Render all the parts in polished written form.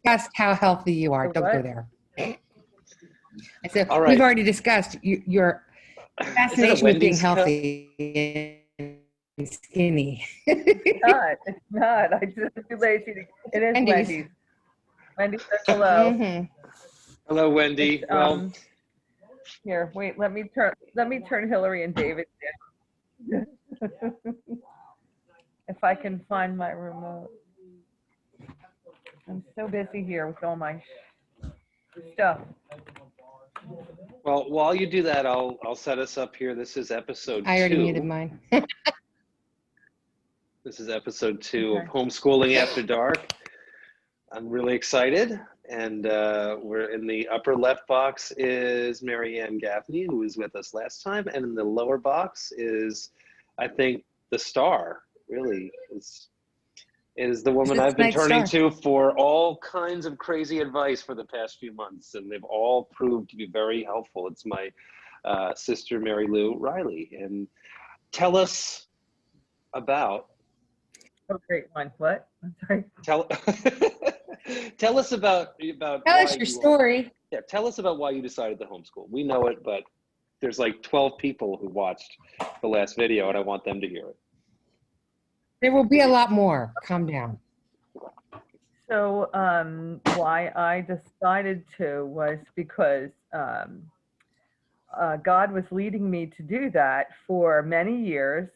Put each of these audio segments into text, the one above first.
discussed how healthy you are. Don't go What? there. I said, All right. we've already discussed your Is it a fascination with being Wendy's cup? healthy and skinny. It's not. I just too lazy to. It is Wendy's. Wendy's. Wendy's says hello. Mhm. Hello, Wendy. It's, Well, here, wait. Let me turn Hillary and David down. If I can find my remote. I'm so busy here with all my stuff. well, while you do that, I'll set us up here. This is episode 2. I already muted mine. This is episode 2 Okay. of Homeschooling After Dark. I'm really excited, and we're in the upper left box is Marianne Gaffney, who was with us last time, and in the lower box is, I think, the star. Really, is the woman I've been turning to for all kinds of crazy advice for the past few months, and they've all proved to be very helpful. It's my sister, Mary Lou Riley. And tell us about... Oh, great one. What? I'm sorry. Tell us about Tell why us your story. Yeah, tell us about why you decided to homeschool. We know it, but there's like 12 people who watched the last video, and I want them to hear it. There will be a lot more. Calm down. So why I decided to was because God was leading me to do that for many years.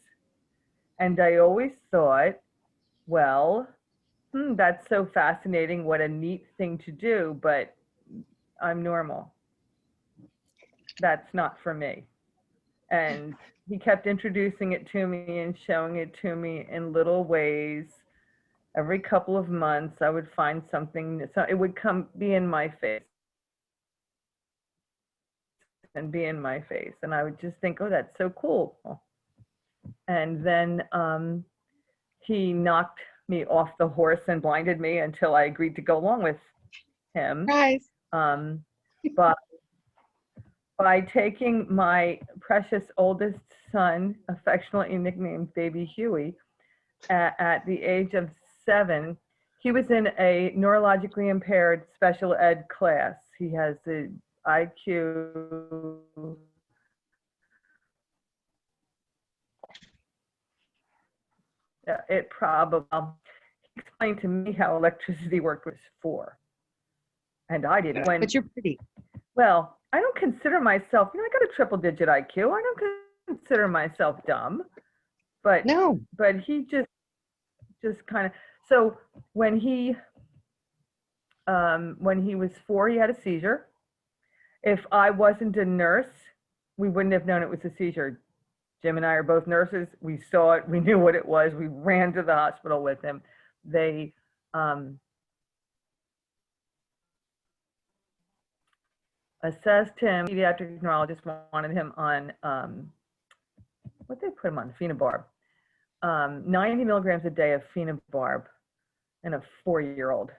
And I always thought, well, that's so fascinating. What a neat thing to do, but I'm normal. That's not for me. And he kept introducing it to me and showing it to me in little ways. Every couple of months, I would find something, so it would be in my face and be in my face. And I would just think, oh, that's so cool. And then he knocked me off the horse and blinded me until I agreed to go along with him. Surprise. But by taking my precious oldest son, affectionately nicknamed Baby Huey, at the age of 7, he was in a neurologically impaired special ed class. He has the IQ. It probably, he explained to me how electricity worked was 4. And I didn't. But you're pretty. Well, I don't consider myself, I got a triple-digit IQ. I don't consider myself dumb. But No. But he just kind of, so when he was 4, he had a seizure. If I wasn't a nurse, we wouldn't have known it was a seizure. Jim and I are both nurses. We saw it. We knew what it was. We ran to the hospital with him. They assessed him. Pediatric neurologist wanted him on, what they put him on? Phenobarb. 90 milligrams a day of phenobarb in a 4-year-old.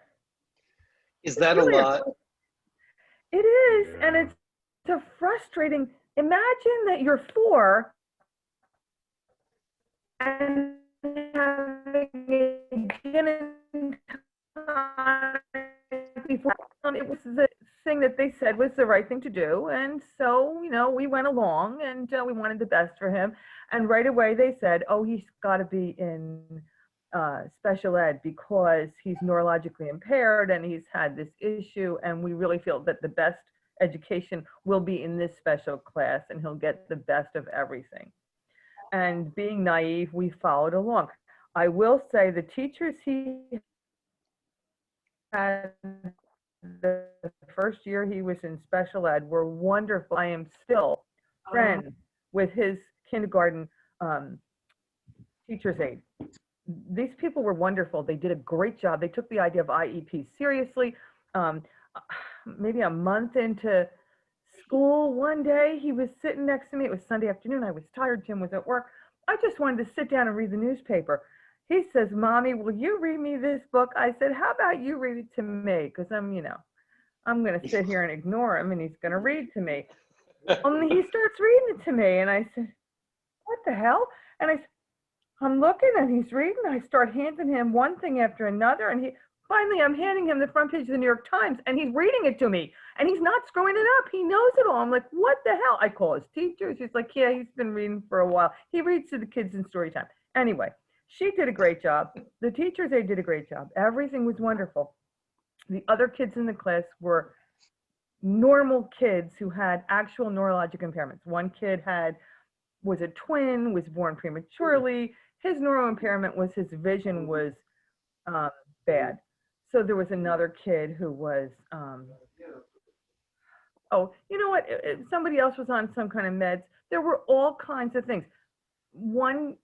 Is that really a lot? It is, and it's a frustrating. Imagine that you're 4 and having a gin and tonic before. It was the thing that they said was the right thing to do, and so we went along, and we wanted the best for him. And right away they said, "Oh, he's got to be in special ed because he's neurologically impaired and he's had this issue, and we really feel that the best education will be in this special class, and he'll get the best of everything." And being naive, we followed along. I will say the teachers he had the first year he was in special ed were wonderful. I am still friends with his kindergarten teacher's aide. These people were wonderful. They did a great job. They took the idea of IEP seriously. Maybe a month into school, one day he was sitting next to me. It was Sunday afternoon. I was tired. Jim was at work. I just wanted to sit down and read the newspaper. He says, "Mommy, will you read me this book?" I said, "How about you read it to me? Because I'm going to sit here and ignore him, and he's going to read to me." And he starts reading it to me, and I said, "What the hell?" And I'm looking, and he's reading. I start handing him one thing after another, and he Finally, I'm handing him the front page of the New York Times, and he's reading it to me, and he's not screwing it up. He knows it all. I'm like, what the hell? I call his teachers. He's like, yeah, he's been reading for a while. He reads to the kids in story time. Anyway, she did a great job. The teachers, they did a great job. Everything was wonderful. The other kids in the class were normal kids who had actual neurologic impairments. One kid was a twin, was born prematurely. His neural impairment was his vision was bad. So there was another kid who was, oh, you know what? Somebody else was on some kind of meds. There were all kinds of things. One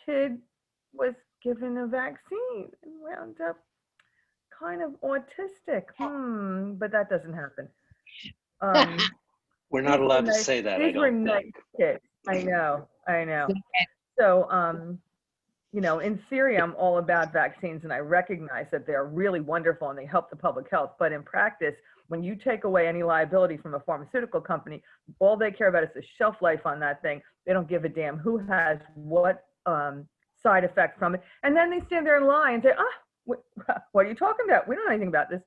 kid was given a vaccine and wound up kind of autistic. But that doesn't happen. We're not These were allowed to nice- say that, I These were don't nice think. kids. I know. So, you know, in theory, I'm all about vaccines, and I recognize that they're really wonderful and they help the public health. But in practice, when you take away any liability from a pharmaceutical company, all they care about is the shelf life on that thing. They don't give a damn who has what side effect from it. And then they stand there and lie and say, what are you talking about? We don't know anything about this.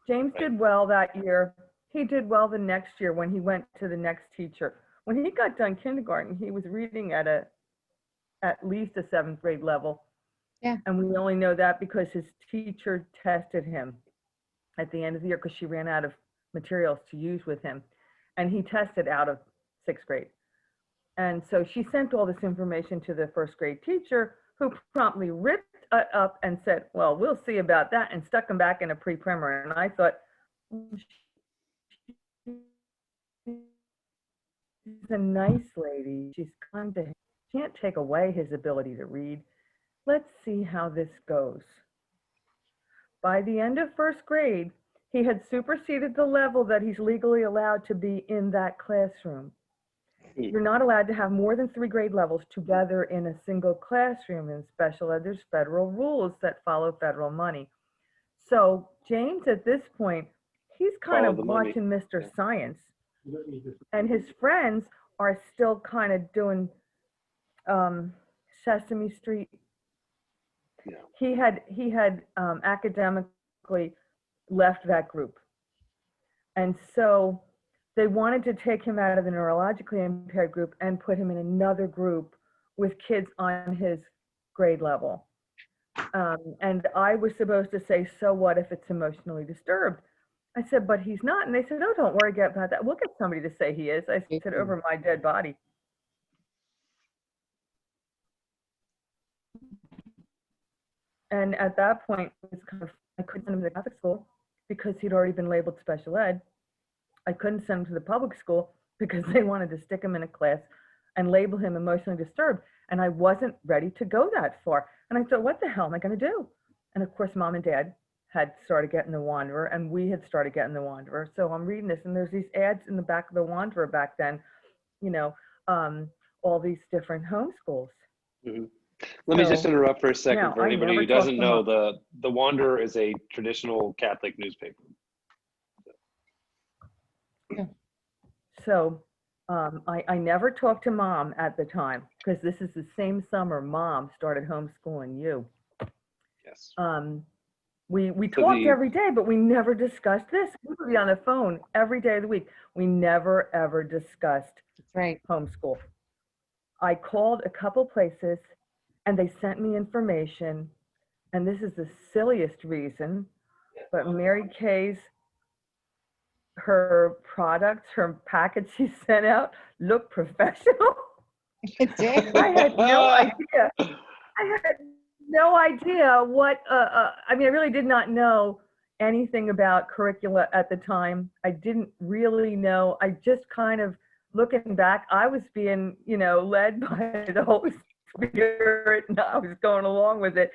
James did well that year. He did well the next year when he went to the next teacher. When he got done kindergarten, he was reading at least a 7th grade level. Yeah. And we only know that because his teacher tested him at the end of the year because she ran out of materials to use with him. And he tested out of 6th grade. And so she sent all this information to the 1st grade teacher, who promptly ripped it up and said, well, we'll see about that, and stuck him back in a pre-primer. And I thought, she's a nice lady. She's kind to him. Can't take away his ability to read. Let's see how this goes. By the end of 1st grade, he had superseded the level that he's legally allowed to be in that classroom. You're not allowed to have more than 3 grade levels together in a single classroom. In special ed, there's federal rules that follow federal money. So James, at this point, he's kind of watching Mr. Science, and his friends are still kind of doing Sesame Street. Yeah. He had academically left that group, and so they wanted to take him out of the neurologically impaired group and put him in another group with kids on his grade level. And I was supposed to say, so what if it's emotionally disturbed? I said, but he's not. And they said, oh, don't worry about that. We'll get somebody to say he is. I said, over my dead body. And at that point, I couldn't send him to the Catholic school because he'd already been labeled special ed. I couldn't send him to the public school because they wanted to stick him in a class and label him emotionally disturbed. And I wasn't ready to go that far. And I thought, what the hell am I going to do? And of course, Mom and Dad had started getting the Wanderer, and we had started getting the Wanderer. So I'm reading this, and there's these ads in the back of the Wanderer back then, you know, all these different homeschools. Mm-hmm. Let me just interrupt for a second for anybody who doesn't know. The Wanderer is a traditional Catholic newspaper. Yeah. So I never talked to Mom at the time, because this is the same summer Mom started homeschooling you. Yes. We talked every day, but we never discussed this. We would be on the phone every day of the week. We never, ever discussed homeschool. I called a couple places, and they sent me information, and this is the silliest reason, but Mary Kay's, her products, her package she sent out looked professional. I had no idea. I had no idea what, I mean, I really did not know anything about curricula at the time. I didn't really know. I just kind of, looking back, I was being, you know, led by the Holy Spirit, and I was going along with it.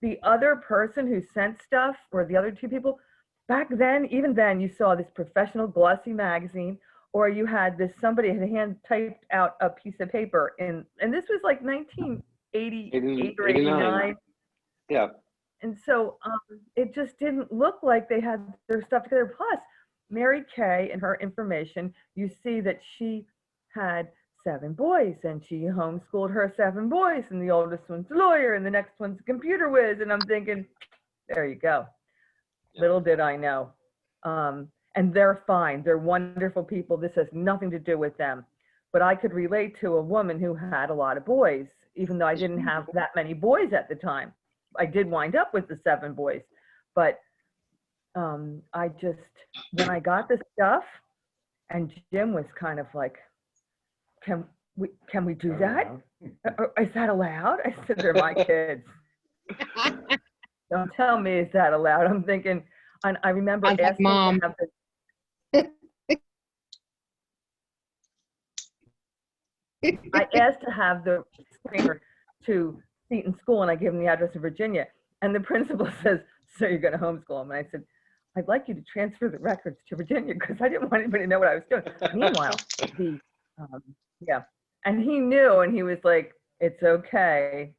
The other person who sent stuff, or the other 2 people, back then, even then, you saw this professional glossy magazine, or you had this, somebody had hand typed out a piece of paper and this was like 1988 or 89. Yeah. And so it just didn't look like they had their stuff together. Plus, Mary Kay, in her information, you see that she had 7 boys, and she homeschooled her 7 boys, and the oldest one's a lawyer, and the next one's a computer whiz. And I'm thinking, There you go. Yeah. Little did I know. And they're fine. They're wonderful people. This has nothing to do with them. But I could relate to a woman who had a lot of boys, even though I didn't have that many boys at the time. I did wind up with the 7 boys. But I just, when I got the stuff, and Jim was kind of like, can we do that? Is that allowed? I said, they're my kids. Don't tell me is that allowed. I'm thinking, and I remember Sounds like asking Mom. to have I asked to have the screener to seat in school, and I gave him the address of Virginia. And the principal says, so you're going to homeschool him? And I said, I'd like you to transfer the records to Virginia because I didn't want anybody to know what I was doing. Meanwhile, yeah, and he knew, and he was like, it's okay.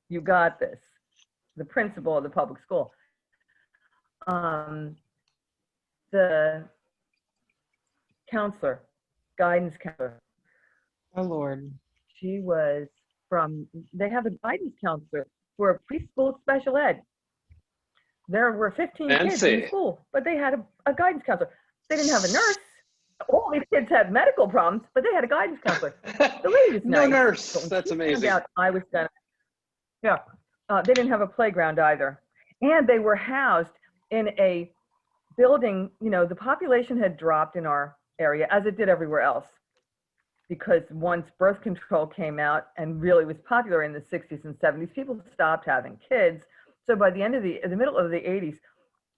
You got this. The principal of the public school. The counselor, guidance counselor, Oh, Lord. she was they have a guidance counselor for a preschool special ed. There were 15 kids in Fancy. the school, but they had a guidance counselor. They didn't have a nurse. All these kids had medical problems, but they had a guidance counselor. The lady was No nice. nurse. But when That's she found amazing. out I was gonna, yeah, they didn't have a playground either. And they were housed in a building, you know, the population had dropped in our area, as it did everywhere else, because once birth control came out and really was popular in the 60s and 70s, people stopped having kids. So by the end of the middle of the 80s,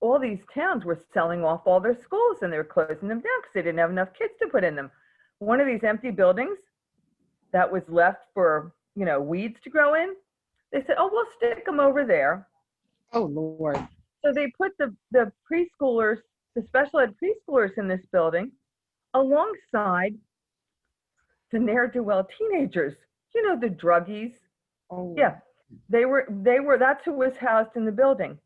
all these towns were selling off all their schools and they were closing them down because they didn't have enough kids to put in them. One of these empty buildings that was left for, you know, weeds to grow in, they said, oh, we'll stick them over there. Oh, Lord. So they put the preschoolers, the special ed preschoolers in this building alongside the ne'er-do-well teenagers, you know, the druggies. Oh, Yeah, they were, that's who was housed in the building.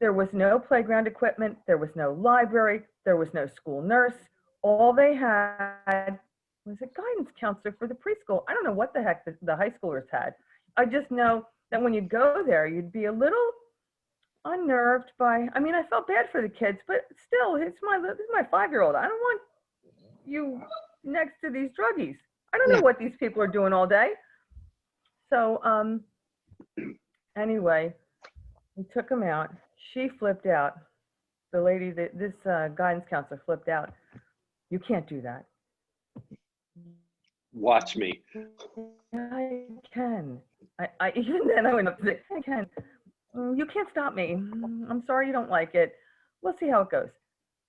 There was no playground equipment. There was no library. There was no school nurse. All they had was a guidance counselor for the preschool. I don't know what the heck the high schoolers had. I just know that when you go there, you'd be a little unnerved by, I mean, I felt bad for the kids, but still, this is my 5-year-old. I don't want you next to these druggies. I don't know what these people are doing all day. So anyway, we took him out. She flipped out. The lady, this guidance counselor flipped out. You can't do that. Watch me. I can. I even then I went up to say, I can. You can't stop me. I'm sorry you don't like it. We'll see how it goes.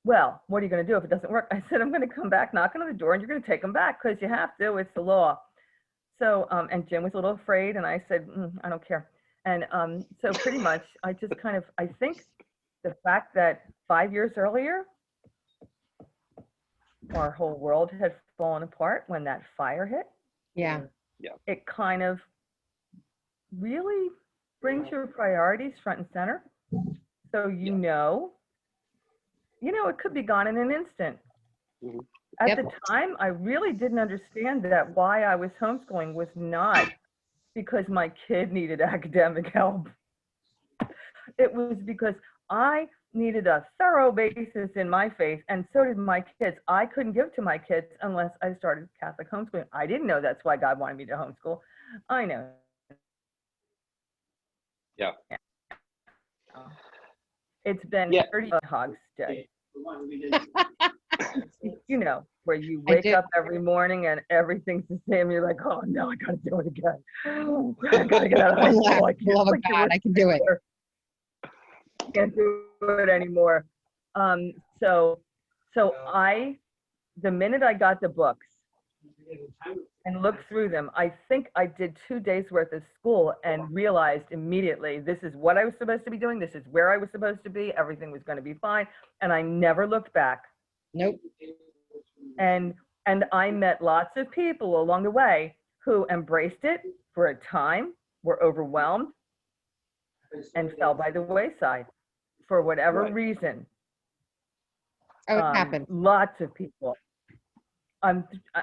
Well, what are you going to do if it doesn't work? I said, I'm going to come back, knocking on the door, and you're going to take them back because you have to. It's the law. So, and Jim was a little afraid, and I said, I don't care. And so pretty much, I just kind of, I think the fact that 5 years earlier, our whole world had fallen apart when that fire hit. Yeah. It kind of really brings your priorities front and center. So you know, it could be gone in an instant. Mhm. At the time, I really didn't understand that why I was homeschooling was not because my kid needed academic help. It was because I needed a thorough basis in my faith, and so did my kids. I couldn't give to my kids unless I started Catholic homeschooling. I didn't know that's why God wanted me to homeschool. I know. Yeah. It's been 30 Hogs Day. You know, where you wake up every morning and everything's the same. You're like, oh no, I gotta do it again. I gotta get out of high school. I can't, love of God, I can do it. Can't do it anymore. So the minute I got the books and looked through them, I think I did 2 days worth of school and realized immediately, this is what I was supposed to be doing. This is where I was supposed to be. Everything was going to be fine. And I never looked back. Nope. And I met lots of people along the way who embraced it for a time, were overwhelmed, and fell by the wayside for whatever reason. Oh, it happened. Lots of people.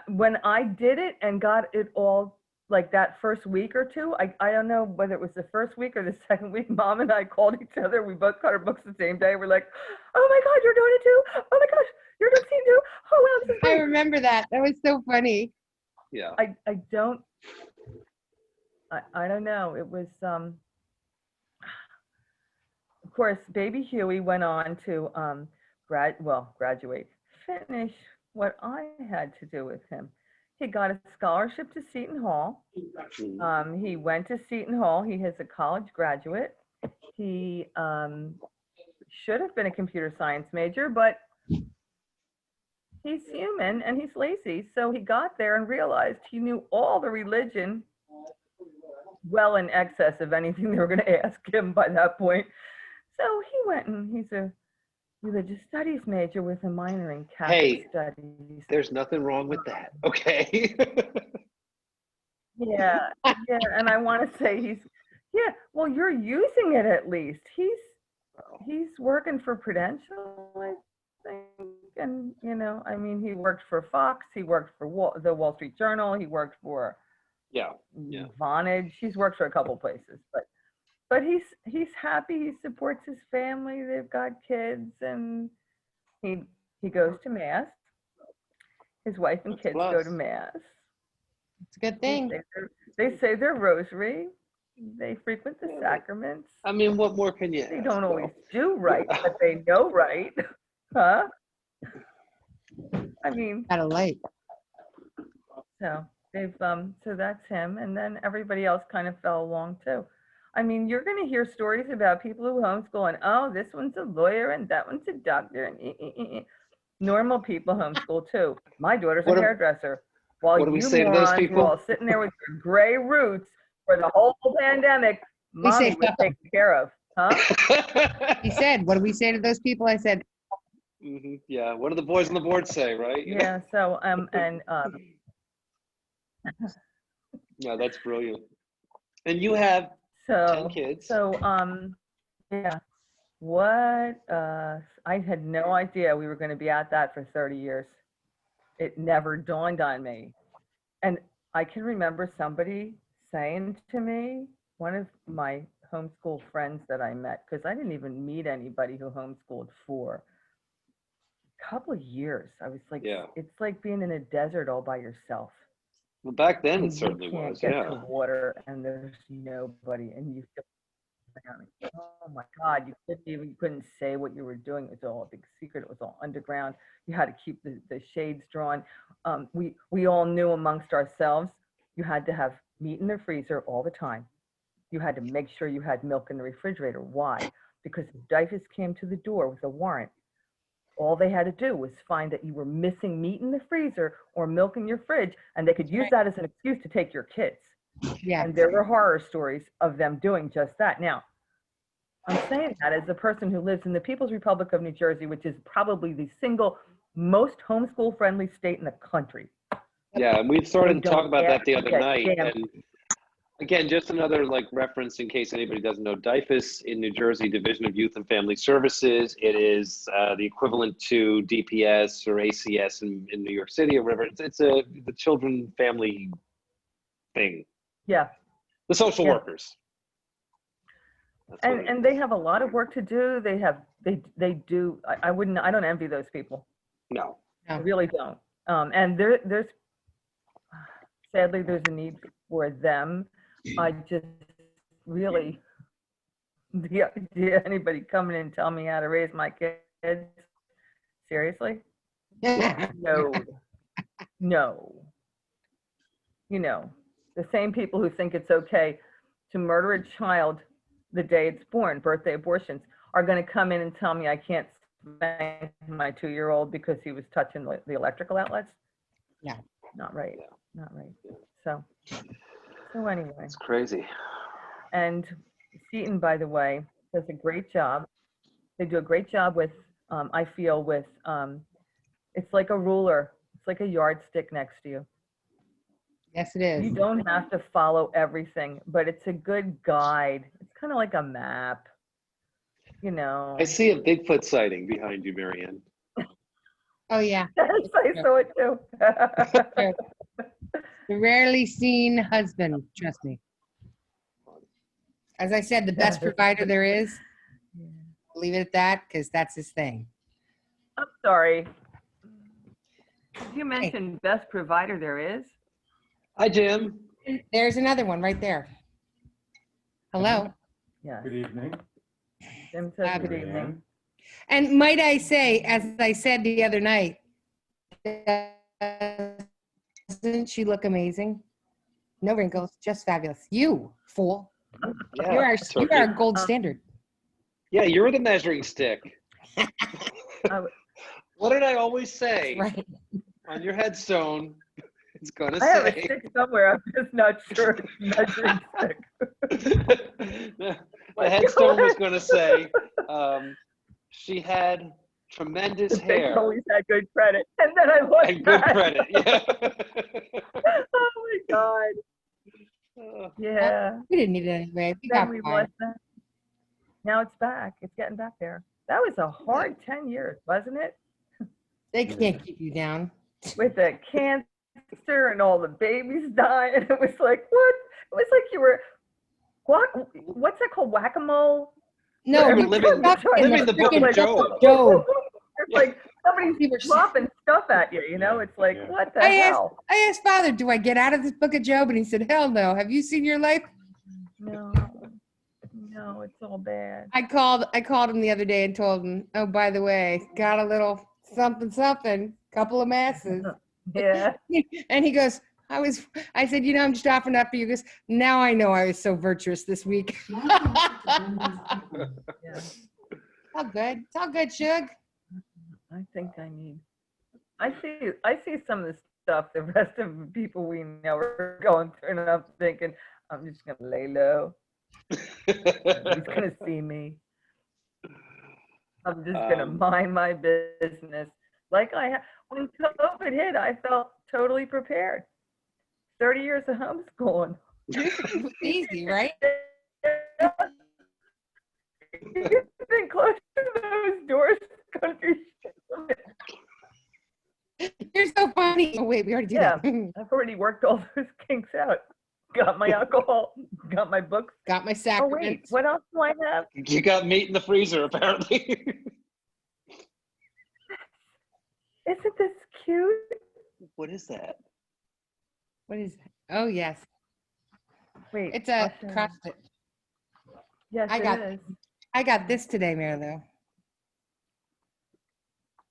When I did it and got it all like that first week or two, I don't know whether it was the first week or the second week, Mom and I called each other. We both got our books the same day. We're like, oh my God, you're doing it too. Oh my gosh, you're doing it too. Oh, wow, this is I great. remember that. That was so funny. Yeah. I don't know. It was, of course, baby Huey went on to graduate, finish what I had to do with him. He got a scholarship to Seton Hall. He went to Seton Hall. He is a college graduate. He should have been a computer science major, but he's human and he's lazy. So he got there and realized he knew all the religion well in excess of anything they were going to ask him by that point. So he went and he's a religious studies major with a minor in Catholic studies. There's nothing wrong with that. Okay. Yeah, and I want to say well, you're using it at least. He's working for Prudential, I think, and I mean, he worked for Fox, he worked for the Wall Street Journal, he worked for Vonage. He's worked for a couple places, but he's happy. He supports his family. They've got kids, and he goes to mass. His wife and kids go to mass. It's a good thing. They say their rosary. They frequent the sacraments. I mean, what more can you ask? They don't always do right, but they know right. Huh? I mean, Got a light. so that's him. And then everybody else kind of fell along too. I mean, you're going to hear stories about people who homeschool and, oh, this one's a lawyer and that one's a doctor. And normal people homeschool too. My daughter's a hairdresser. While you morons were all sitting there with your gray roots for the whole pandemic, Mommy was taken care of. Huh? He said, what do we say to those people? I said, yeah. What do the boys on the board say, right? Yeah. So, yeah, that's brilliant. And you have 10 kids. So, yeah. What? I had no idea we were going to be at that for 30 years. It never dawned on me. And I can remember somebody saying to me, one of my homeschool friends that I met, because I didn't even meet anybody who homeschooled for a couple of years. I was like, it's like being in a desert all by yourself. Well, back then and it certainly was. You can't get to water and there's nobody, and you feel, oh my God, you couldn't say what you were doing. It was all a big secret. It was all underground. You had to keep the shades drawn. We all knew amongst ourselves, you had to have meat in the freezer all the time. You had to make sure you had milk in the refrigerator. Why? Because if DIFAS came to the door with a warrant, all they had to do was find that you were missing meat in the freezer or milk in your fridge, and they could use that as an excuse to take your kids. yeah. And there were horror stories of them doing just that. Now, I'm saying that as a person who lives in the People's Republic of New Jersey, which is probably the single most homeschool friendly state in the country. Yeah, and we started to talk about that the other night. And again, just another reference in case anybody doesn't know, DIFAS in New Jersey, Division of Youth and Family Services. It is the equivalent to DPS or ACS in New York City or whatever. It's the children family thing. Yeah. The social workers. And they have a lot of work to do. They do. I don't envy those people. No. I really don't. And there's sadly there's a need for them. I just really, anybody come in and tell me how to raise my kids? Seriously? No. The same people who think it's okay to murder a child the day it's born, birthday abortions, are going to come in and tell me I can't spank my 2-year-old because he was touching the electrical outlets? Yeah. Not right. Yeah. Not right. So anyway. It's crazy. And Seton, by the way, does a great job. They do a great job with, I feel, with, it's like a ruler. It's like a yardstick next to you. Yes, it is. You don't have to follow everything, but it's a good guide. It's kind of like a map, I see a Bigfoot sighting behind you, Marianne. Oh, yeah. Yes, I saw it too. The rarely seen husband, trust me. As I said, the best provider there is. Leave it at that, because that's his thing. I'm sorry. You mentioned best provider there is. Hi, Jim. There's another one right there. Hello. Yeah. Good evening. Jim says good Good evening. And might I say, as I said the other night, doesn't she look amazing? No wrinkles, just fabulous. You fool! Yeah, You're our turkey. gold standard. Yeah, you're the measuring stick. I- What did I always say? Right. On your headstone, it's gonna I have a say. stick somewhere. I'm just not sure it's measuring stick. The headstone was gonna say, she had tremendous The stick hair always had good credit. And then I looked and good back. credit. Yeah. Oh my God. Yeah. We didn't need it anyway. We Then got we by. lost that. Now it's back. It's getting back there. That was a hard 10 years, wasn't it? They can't keep you down. With the cancer and all the babies dying. It was like, what? It was like you were, what's that called? Whack-a-mole? No, Where were we living- stuck in living the book of freaking Job. Job. It's like somebody's We were- dropping stuff at you, you know? It's like, Yeah. what the I asked, hell? I asked Father, do I get out of this book of Job? And he said, hell no. Have you seen your life? No, no, it's all bad. I called him the other day and told him, oh, by the way, got a little something, couple of masses. Yeah. And he goes, I said, I'm just offering up for you. He goes, now I know I was so virtuous this week. Yeah. All good. It's all good, Shug. I think I see some of the stuff the rest of the people we know are going through, and I'm thinking, I'm just gonna lay low. Nobody's gonna see me. I'm just gonna mind my business. Like when COVID hit, I felt totally prepared. 30 years of homeschooling. Easy, right? You've been close to those doors. You're so funny. Oh, wait, we already did Yeah. that. I've already worked all those kinks out. Got my alcohol, got my books. Got my Oh, wait, sacraments. what else do I have? You got meat in the freezer, apparently. Isn't this cute? What is that? What is that? Oh, yes. Wait. It's I'll a show you. cross stitch. Yes, I it got- is. I got this today, Marilyn.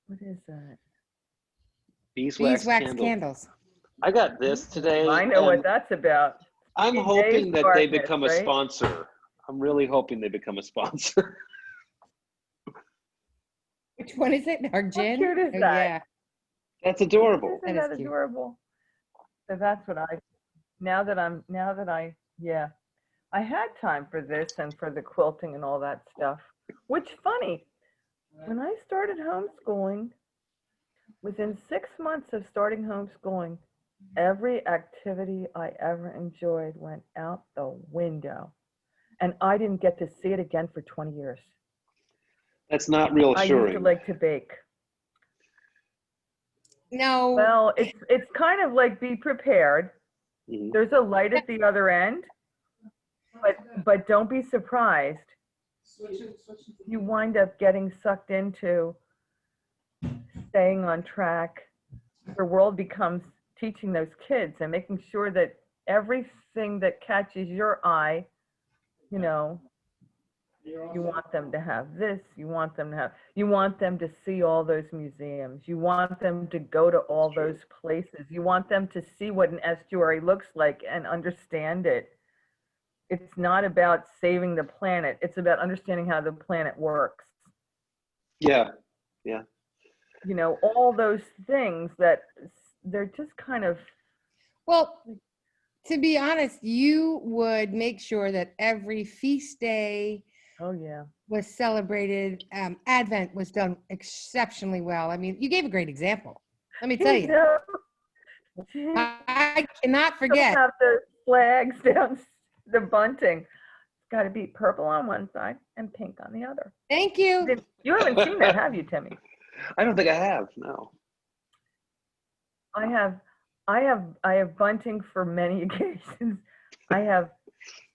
What is that? Beeswax, Beeswax candle. candles. I got this today. I know what and that's about. I'm In hoping days that they darkness, become a right? sponsor. I'm really hoping they become a sponsor. Which one is it? Our gin? cute is Oh, that? yeah. That's adorable. Isn't That is that cute. adorable? So that's what I had time for this and for the quilting and all that stuff. Which funny, when I started homeschooling, within 6 months of starting homeschooling, every activity I ever enjoyed went out the window. And I didn't get to see it again for 20 years. That's not real I used to assuring. like to bake. No. Well, it's kind of like be prepared. Mhm. There's a light at the other end, but don't be surprised. You wind up getting sucked into staying on track. Your world becomes teaching those kids and making sure that everything that catches your eye, you know, you want them to have this, you want them to see all those museums, you want them to go to all those places, you want them to see what an estuary looks like and understand it. It's not about saving the planet, it's about understanding how the planet works. Yeah. You know, all those things that they're just kind of, Well, to be honest, you would make sure that every feast day oh yeah. was celebrated. Advent was done exceptionally well. I mean, you gave a great example. Let me tell you. know, I cannot don't forget. have the flags down the bunting. It's got to be purple on one side and pink on the other. Thank you. You haven't seen that, have you, Timmy? I don't think I have. No. I have I have bunting for many occasions. I have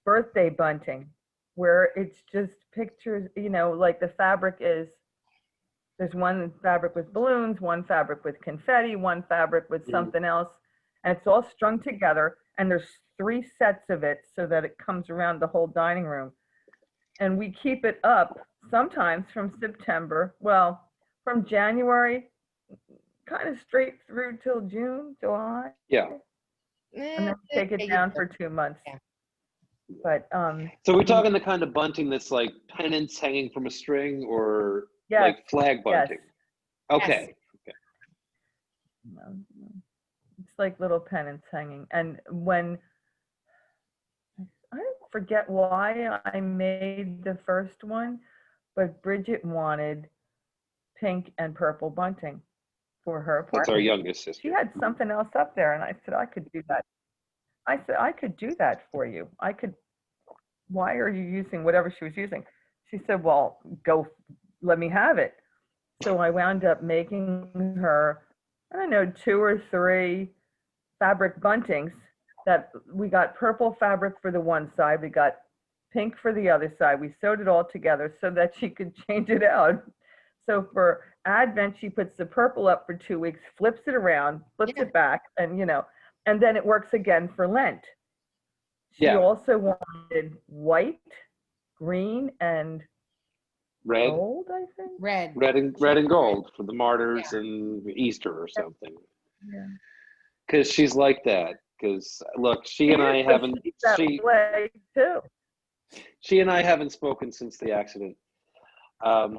birthday bunting where it's just pictures, like the fabric is, there's one fabric with balloons, one fabric with confetti, one fabric with something else, and it's all strung together, and there's 3 sets of it so that it comes around the whole dining room. And we keep it up sometimes from September, well, from January, kind of straight through till June, July, Yeah. and then take it down for 2 months. Yeah. But So we're talking the kind of bunting that's like pennants hanging from a string, or yes, like flag bunting? yes. Okay. It's like little pennants hanging. And when I forget why I made the first one, but Bridget wanted pink and purple bunting for her apartment. That's our youngest sister. She had something else up there, and I said I could do that. I said I could do that for you. I could. Why are you using whatever she was using? She said, well, go, let me have it. So I wound up making her, I don't know, 2 or 3 fabric buntings that we got purple fabric for the one side, we got pink for the other side. We sewed it all together so that she could change it out. So for Advent, she puts the purple up for 2 weeks, flips it around, flips it back, and and then it works again for Lent. She also wanted white, green, and red, gold, I think. Red and gold for the martyrs and Easter or something. Yeah. Because she's like that. Because look, she and I haven't. She and I haven't spoken since the accident. I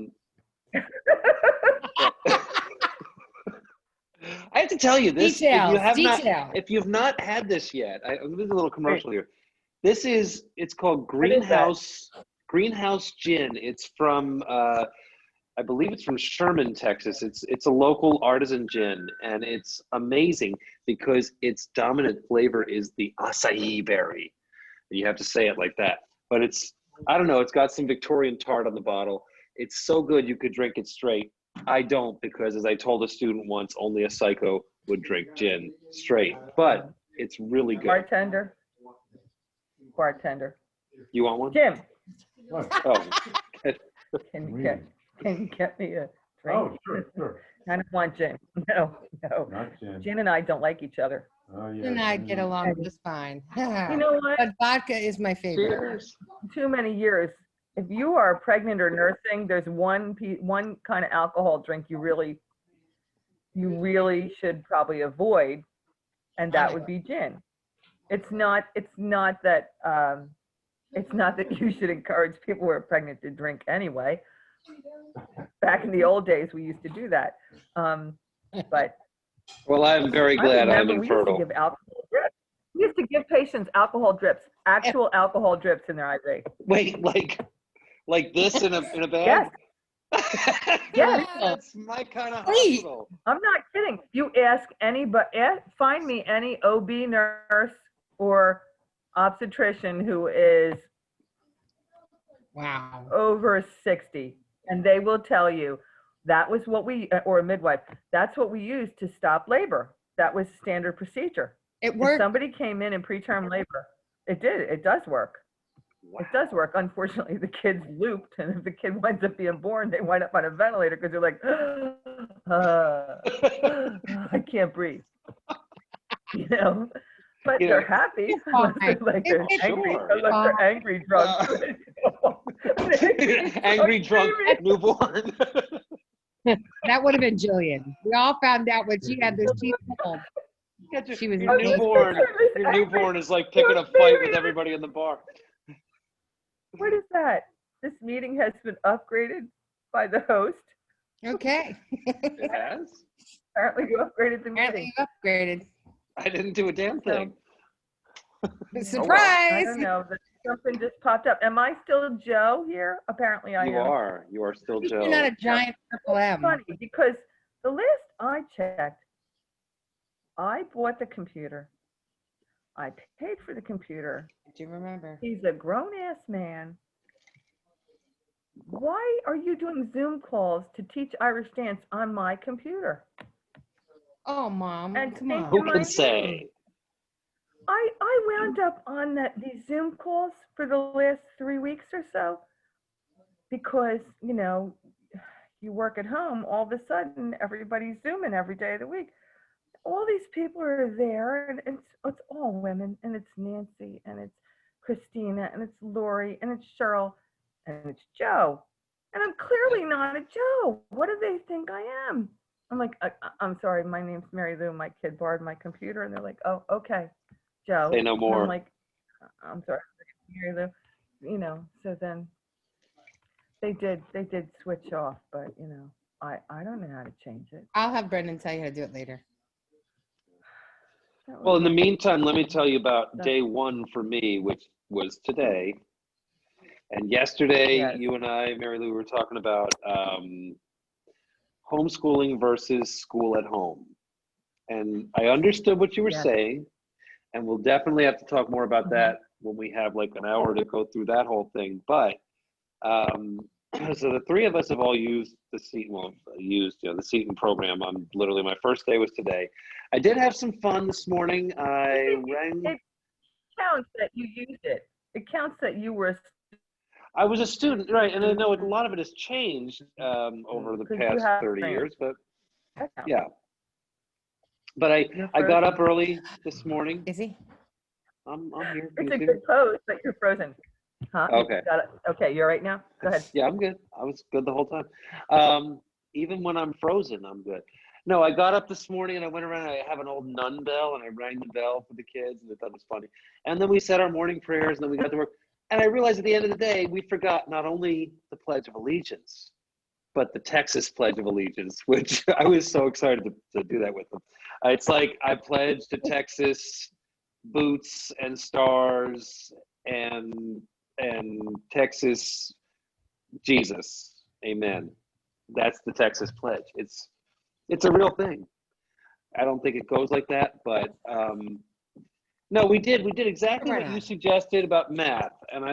have to tell you this: if you've not had this yet, I'm doing a little commercial here. It's called Greenhouse Gin. It's from I believe it's from Sherman, Texas. It's a local artisan gin, and it's amazing because its dominant flavor is the acai berry. You have to say it like that, but I don't know. It's got some Victorian tart on the bottle. It's so good you could drink it straight. I don't, because as I told a student once, only a psycho would drink gin straight, but it's really good. Bartender. You want one? Jim. What? Oh. Can you get me a drink? Oh, sure. I don't want gin. No. Not gin. Gin and I don't like each other. Oh, yeah. And I get along just fine. You know what? But vodka is my favorite. Cheers. Too many years. If you are pregnant or nursing, there's one kind of alcohol drink you really should probably avoid, and that would be gin. It's not that you should encourage people who are pregnant to drink anyway. Back in the old days, we used to do that. But Well, I'm very glad I'm infertile. We used to give patients alcohol drips, actual alcohol drips in their IV. Wait, like this in a bag? Yes. Yes. That's my kind of hospital. I'm not kidding. You ask anybody, find me any OB nurse or obstetrician who is over 60, and they will tell you that was what or a midwife, that's what we used to stop labor. That was standard procedure. It worked. If somebody came in preterm labor, it does work. Wow. It does work. Unfortunately, the kid's looped, and if the kid winds up being born, they wind up on a ventilator because they're like, I can't breathe. But they're happy. They're angry drunk. Angry drunk newborn. That would have been Jillian. We all found out when she had this teeth pulled. She was newborn. Your newborn is like picking a fight with everybody in the bar. What is that? This meeting has been upgraded by the host. Okay. It has? Apparently you upgraded the meeting. Apparently you upgraded. I didn't do a damn thing. Surprise! I don't know. Something just popped up. Am I still Joe here? Apparently I am. You are. You are still Joe. You're not a giant purple M. It's funny because the last I checked, I bought the computer. I paid for the computer. Do you remember? He's a grown-ass man. Why are you doing Zoom calls to teach Irish dance on my computer? Oh, Mom, And come thank on. you, Who can say? I wound up on these Zoom calls for the last 3 weeks or so because, you work at home, all of a sudden everybody's Zooming every day of the week. All these people are there, and it's all women, and it's Nancy, and it's Christina, and it's Lori, and it's Cheryl, and it's Joe. And I'm clearly not a Joe. What do they think I am? I'm like, I'm sorry, my name's Mary Lou. My kid borrowed my computer, and they're like, oh, okay, Joe. Say no And more. I'm like, I'm sorry, Mary Lou. So then they did switch off, but I don't know how to change it. I'll have Brendan tell you how to do it later. That Well, was in the all. meantime, let me tell you about day one for me, which was today. And yesterday, Yes. you and I, Mary Lou, were talking about homeschooling versus school at home. And I understood what you were Yes. saying, and we'll definitely have to talk more about that when we have like an hour to go through that whole thing. But so the three of us have all used the Seton, the Seton program. On literally my first day was today. I did have some fun this morning. It counts that you used it. It counts that you were. I was a student, right? And I know a lot of it has changed over the 'Cause you past have 30 friends. years, but That counts. yeah. But I got up early this morning. Is he? I'm here. It's You a see me? good pose, but you're frozen. Huh? Okay. Got it. Okay, you're right now. Go ahead. Yeah, I'm good. I was good the whole time. Even when I'm frozen, I'm good. No, I got up this morning and I went around. I have an old nun bell and I rang the bell for the kids, and I thought it was funny. And then we said our morning prayers, and then we got to work. And I realized at the end of the day, we forgot not only the Pledge of Allegiance, but the Texas Pledge of Allegiance, which I was so excited to do that with them. It's like I pledge to Texas boots and stars and Texas Jesus. Amen. That's the Texas Pledge. It's a real thing. I don't think it goes like that, but no, we did exactly Right what you on. suggested about math, and I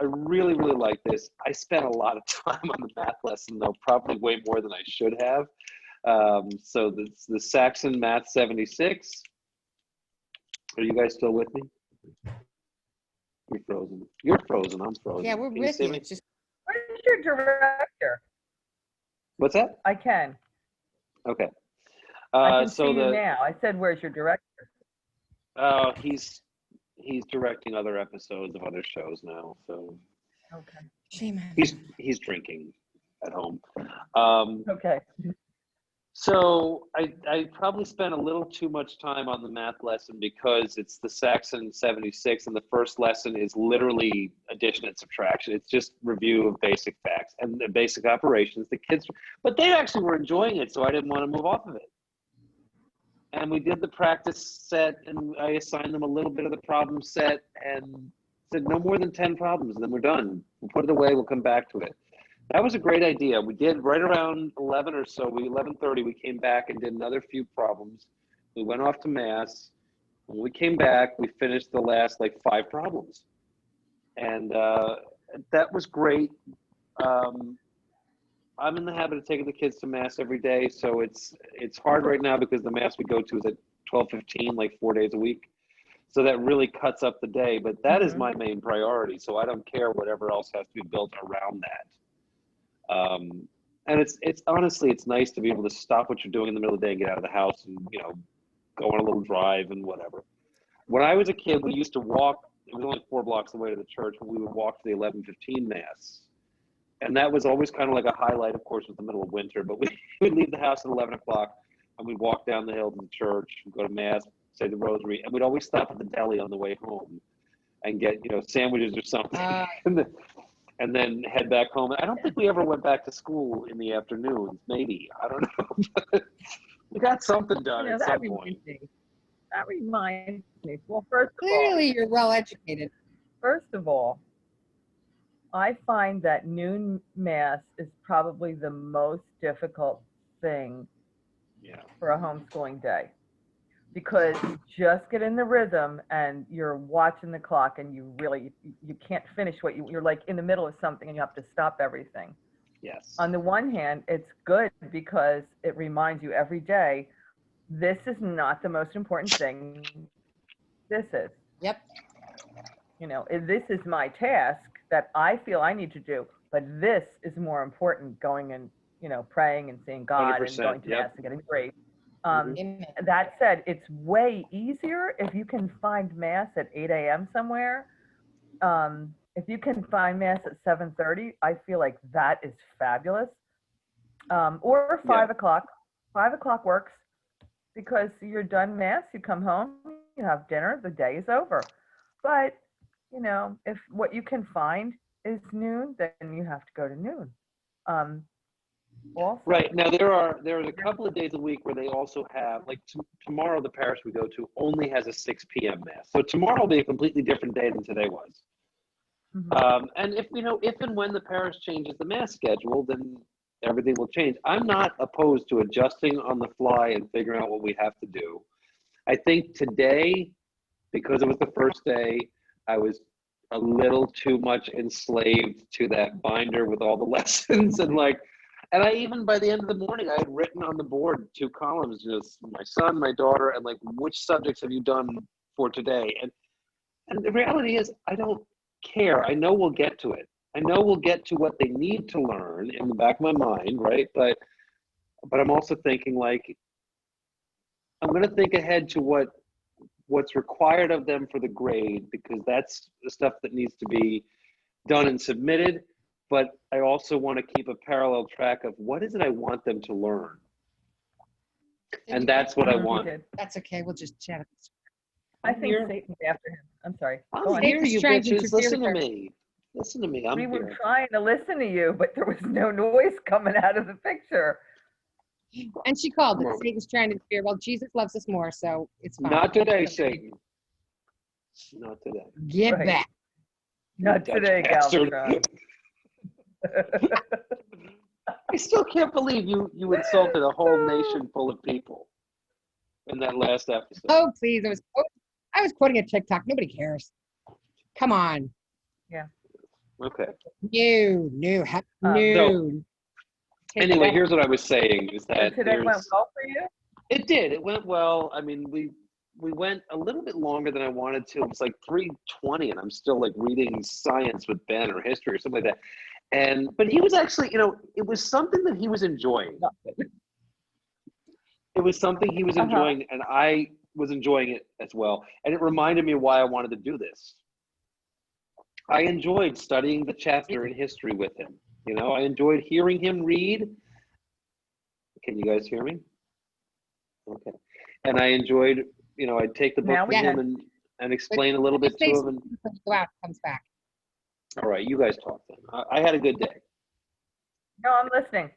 really like this. I spent a lot of time on the math lesson, though, probably way more than I should have. So the Saxon Math 76. Are you guys still with me? You're frozen. You're frozen. I'm frozen. Yeah, we're Can with see you. me? It's just Where's your director? What's that? I can. Okay. I can so see you now. I said, where's your director? He's directing other episodes of other shows now, so Okay. shame on he's drinking at home. Okay. So I probably spent a little too much time on the math lesson because it's the Saxon 76, and the first lesson is literally addition and subtraction. It's just review of basic facts and the basic operations. The kids, but they actually were enjoying it, so I didn't want to move off of it. And we did the practice set, and I assigned them a little bit of the problem set and said no more than 10 problems, and then we're done. We'll put it away, we'll come back to it. That was a great idea. We did right around 11 or so, 11:30, we came back and did another few problems. We went off to mass. When we came back, we finished the last like 5 problems. And that was great. I'm in the habit of taking the kids to mass every day, so it's hard right now because the mass we go to is at 12:15, like 4 days a week. So that really cuts up the day, but that is my main priority. So I don't care whatever else has to be built around that. And it's honestly, it's nice to be able to stop what you're doing in the middle of the day and get out of the house and, go on a little drive and whatever. When I was a kid, we used to walk. It was only 4 blocks away to the church, but we would walk to the 11:15 mass. And that was always kind of like a highlight, of course, with the middle of winter, but we'd leave the house at 11 o'clock and we'd walk down the hill to the church, go to mass, say the rosary, and we'd always stop at the deli on the way home and get, sandwiches or something. And then head back home. I don't think we ever went back to school in the afternoons. Maybe, I don't know. We got something done at some point. That reminds me. Well, first of all, clearly you're well educated. I find that noon mass is probably the most difficult thing for a homeschooling day, because you just get in the rhythm and you're watching the clock and you can't finish what you're like in the middle of something and you have to stop everything. Yes. On the one hand, it's good because it reminds you every day, this is not the most important thing. This is. Yep. This is my task that I feel I need to do, but this is more important, going and, praying and seeing God and 100%, going to yep. Mass and getting grace. Amen. That said, it's way easier if you can find Mass at 8 a.m. somewhere. If you can find Mass at 7:30, I feel like that is fabulous. Or 5 o'clock. 5 o'clock works because you're done Mass, you come home, you have dinner, the day is over. But, if what you can find is noon, then you have to go to noon. Also, Right. Now there are a couple of days a week where they also have, like tomorrow the parish we go to only has a 6 p.m. Mass. So tomorrow will be a completely different day than today was. And if and when the parish changes the Mass schedule, then everything will change. I'm not opposed to adjusting on the fly and figuring out what we have to do. I think today, because it was the first day, I was a little too much enslaved to that binder with all the lessons and I even, by the end of the morning, I had written on the board 2 columns, just my son, my daughter, and which subjects have you done for today? And the reality is, I don't care. I know we'll get to it. I know we'll get to what they need to learn in the back of my mind, right? But I'm also thinking I'm going to think ahead to what's required of them for the grade, because that's the stuff that needs to be done and submitted. But I also want to keep a parallel track of what is it I want them to learn. And that's what I want. That's okay. We'll just chat. I think Satan's after him. I'm sorry. I'm here, you bitches. Listen to me. Listen to me. I'm We here. were trying to listen to you, but there was no noise coming out of the picture. And she called it. Satan's trying to interfere. Well, Jesus loves us more, so it's fine. Not today, Satan. Not today. Get back. Not today, Galvatron. I still can't believe you insulted a whole nation full of people in that last episode. Oh, please. I was quoting a TikTok. Nobody cares. Come on. Yeah. Okay. No. Anyway, here's what I was saying is that today went well for you? It did. It went well. I mean, we went a little bit longer than I wanted to. It was 3:20 and I'm still reading science with Ben or history or something like that. But he was actually, it was something that he was enjoying. It was something he was enjoying, and I was enjoying it as well. And it reminded me why I wanted to do this. I enjoyed studying the chapter in history with him. I enjoyed hearing him read. Can you guys hear me? Okay. And I enjoyed, I'd take the book with him and explain a little bit to him. And go out, comes back. All right, you guys talk then. I had a good day. No, I'm listening.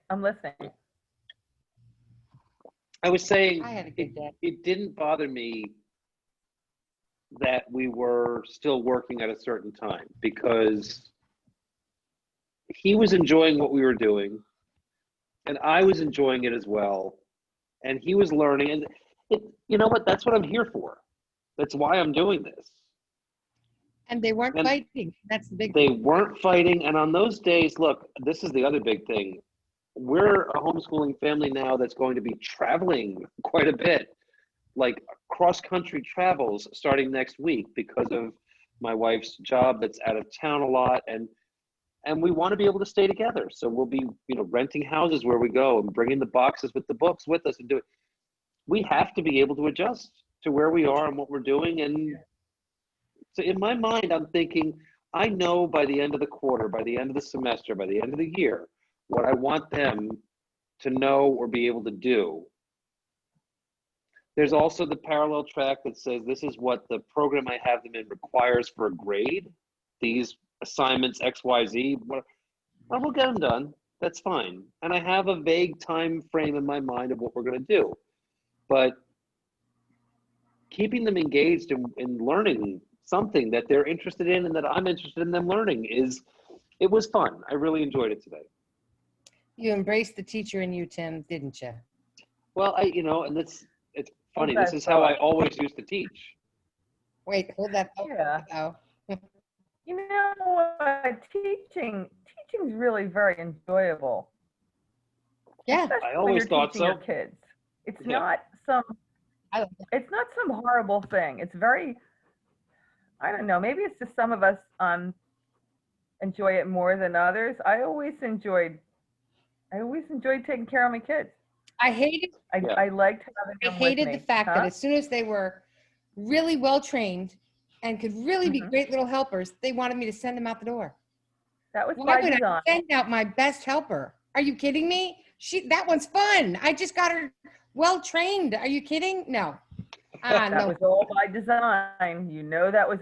I was saying I had a good day. It didn't bother me that we were still working at a certain time, because he was enjoying what we were doing and I was enjoying it as well. And he was learning, and you know what? That's what I'm here for. That's why I'm doing this. And they weren't fighting. That's the big thing. They weren't fighting. And on those days, look, this is the other big thing. We're a homeschooling family now that's going to be traveling quite a bit, cross-country travels starting next week because of my wife's job that's out of town a lot. And we want to be able to stay together. So we'll be, renting houses where we go and bringing the boxes with the books with us and do it. We have to be able to adjust to where we are and what we're doing. And so in my mind, I'm thinking, I know by the end of the quarter, by the end of the semester, by the end of the year, what I want them to know or be able to do. There's also the parallel track that says this is what the program I have them in requires for a grade. These assignments, X, Y, Z, well, we'll get them done. That's fine. And I have a vague time frame in my mind of what we're going to do. But keeping them engaged in learning something that they're interested in and that I'm interested in them learning it was fun. I really enjoyed it today. You embraced the teacher in you, Tim, didn't you? Well, and it's funny. This is how I always used to teach. Wait, hold that thought. Yeah. Teaching's really very enjoyable. Yeah. Especially I always when you're thought teaching so. your kids. It's not some, I like that. it's not some horrible thing. It's very, I don't know, maybe it's just some of us enjoy it more than others. I always enjoyed taking care of my kids. I hated Yeah. I liked having I them with hated me. the fact that Huh? as soon as they were really well trained and could really be Mhm. great little helpers, they wanted me to send them out the door. That was Why by would I design. send out my best helper? Are you kidding me? That one's fun. I just got her well trained. Are you kidding? No. That No. was all by design. You know that was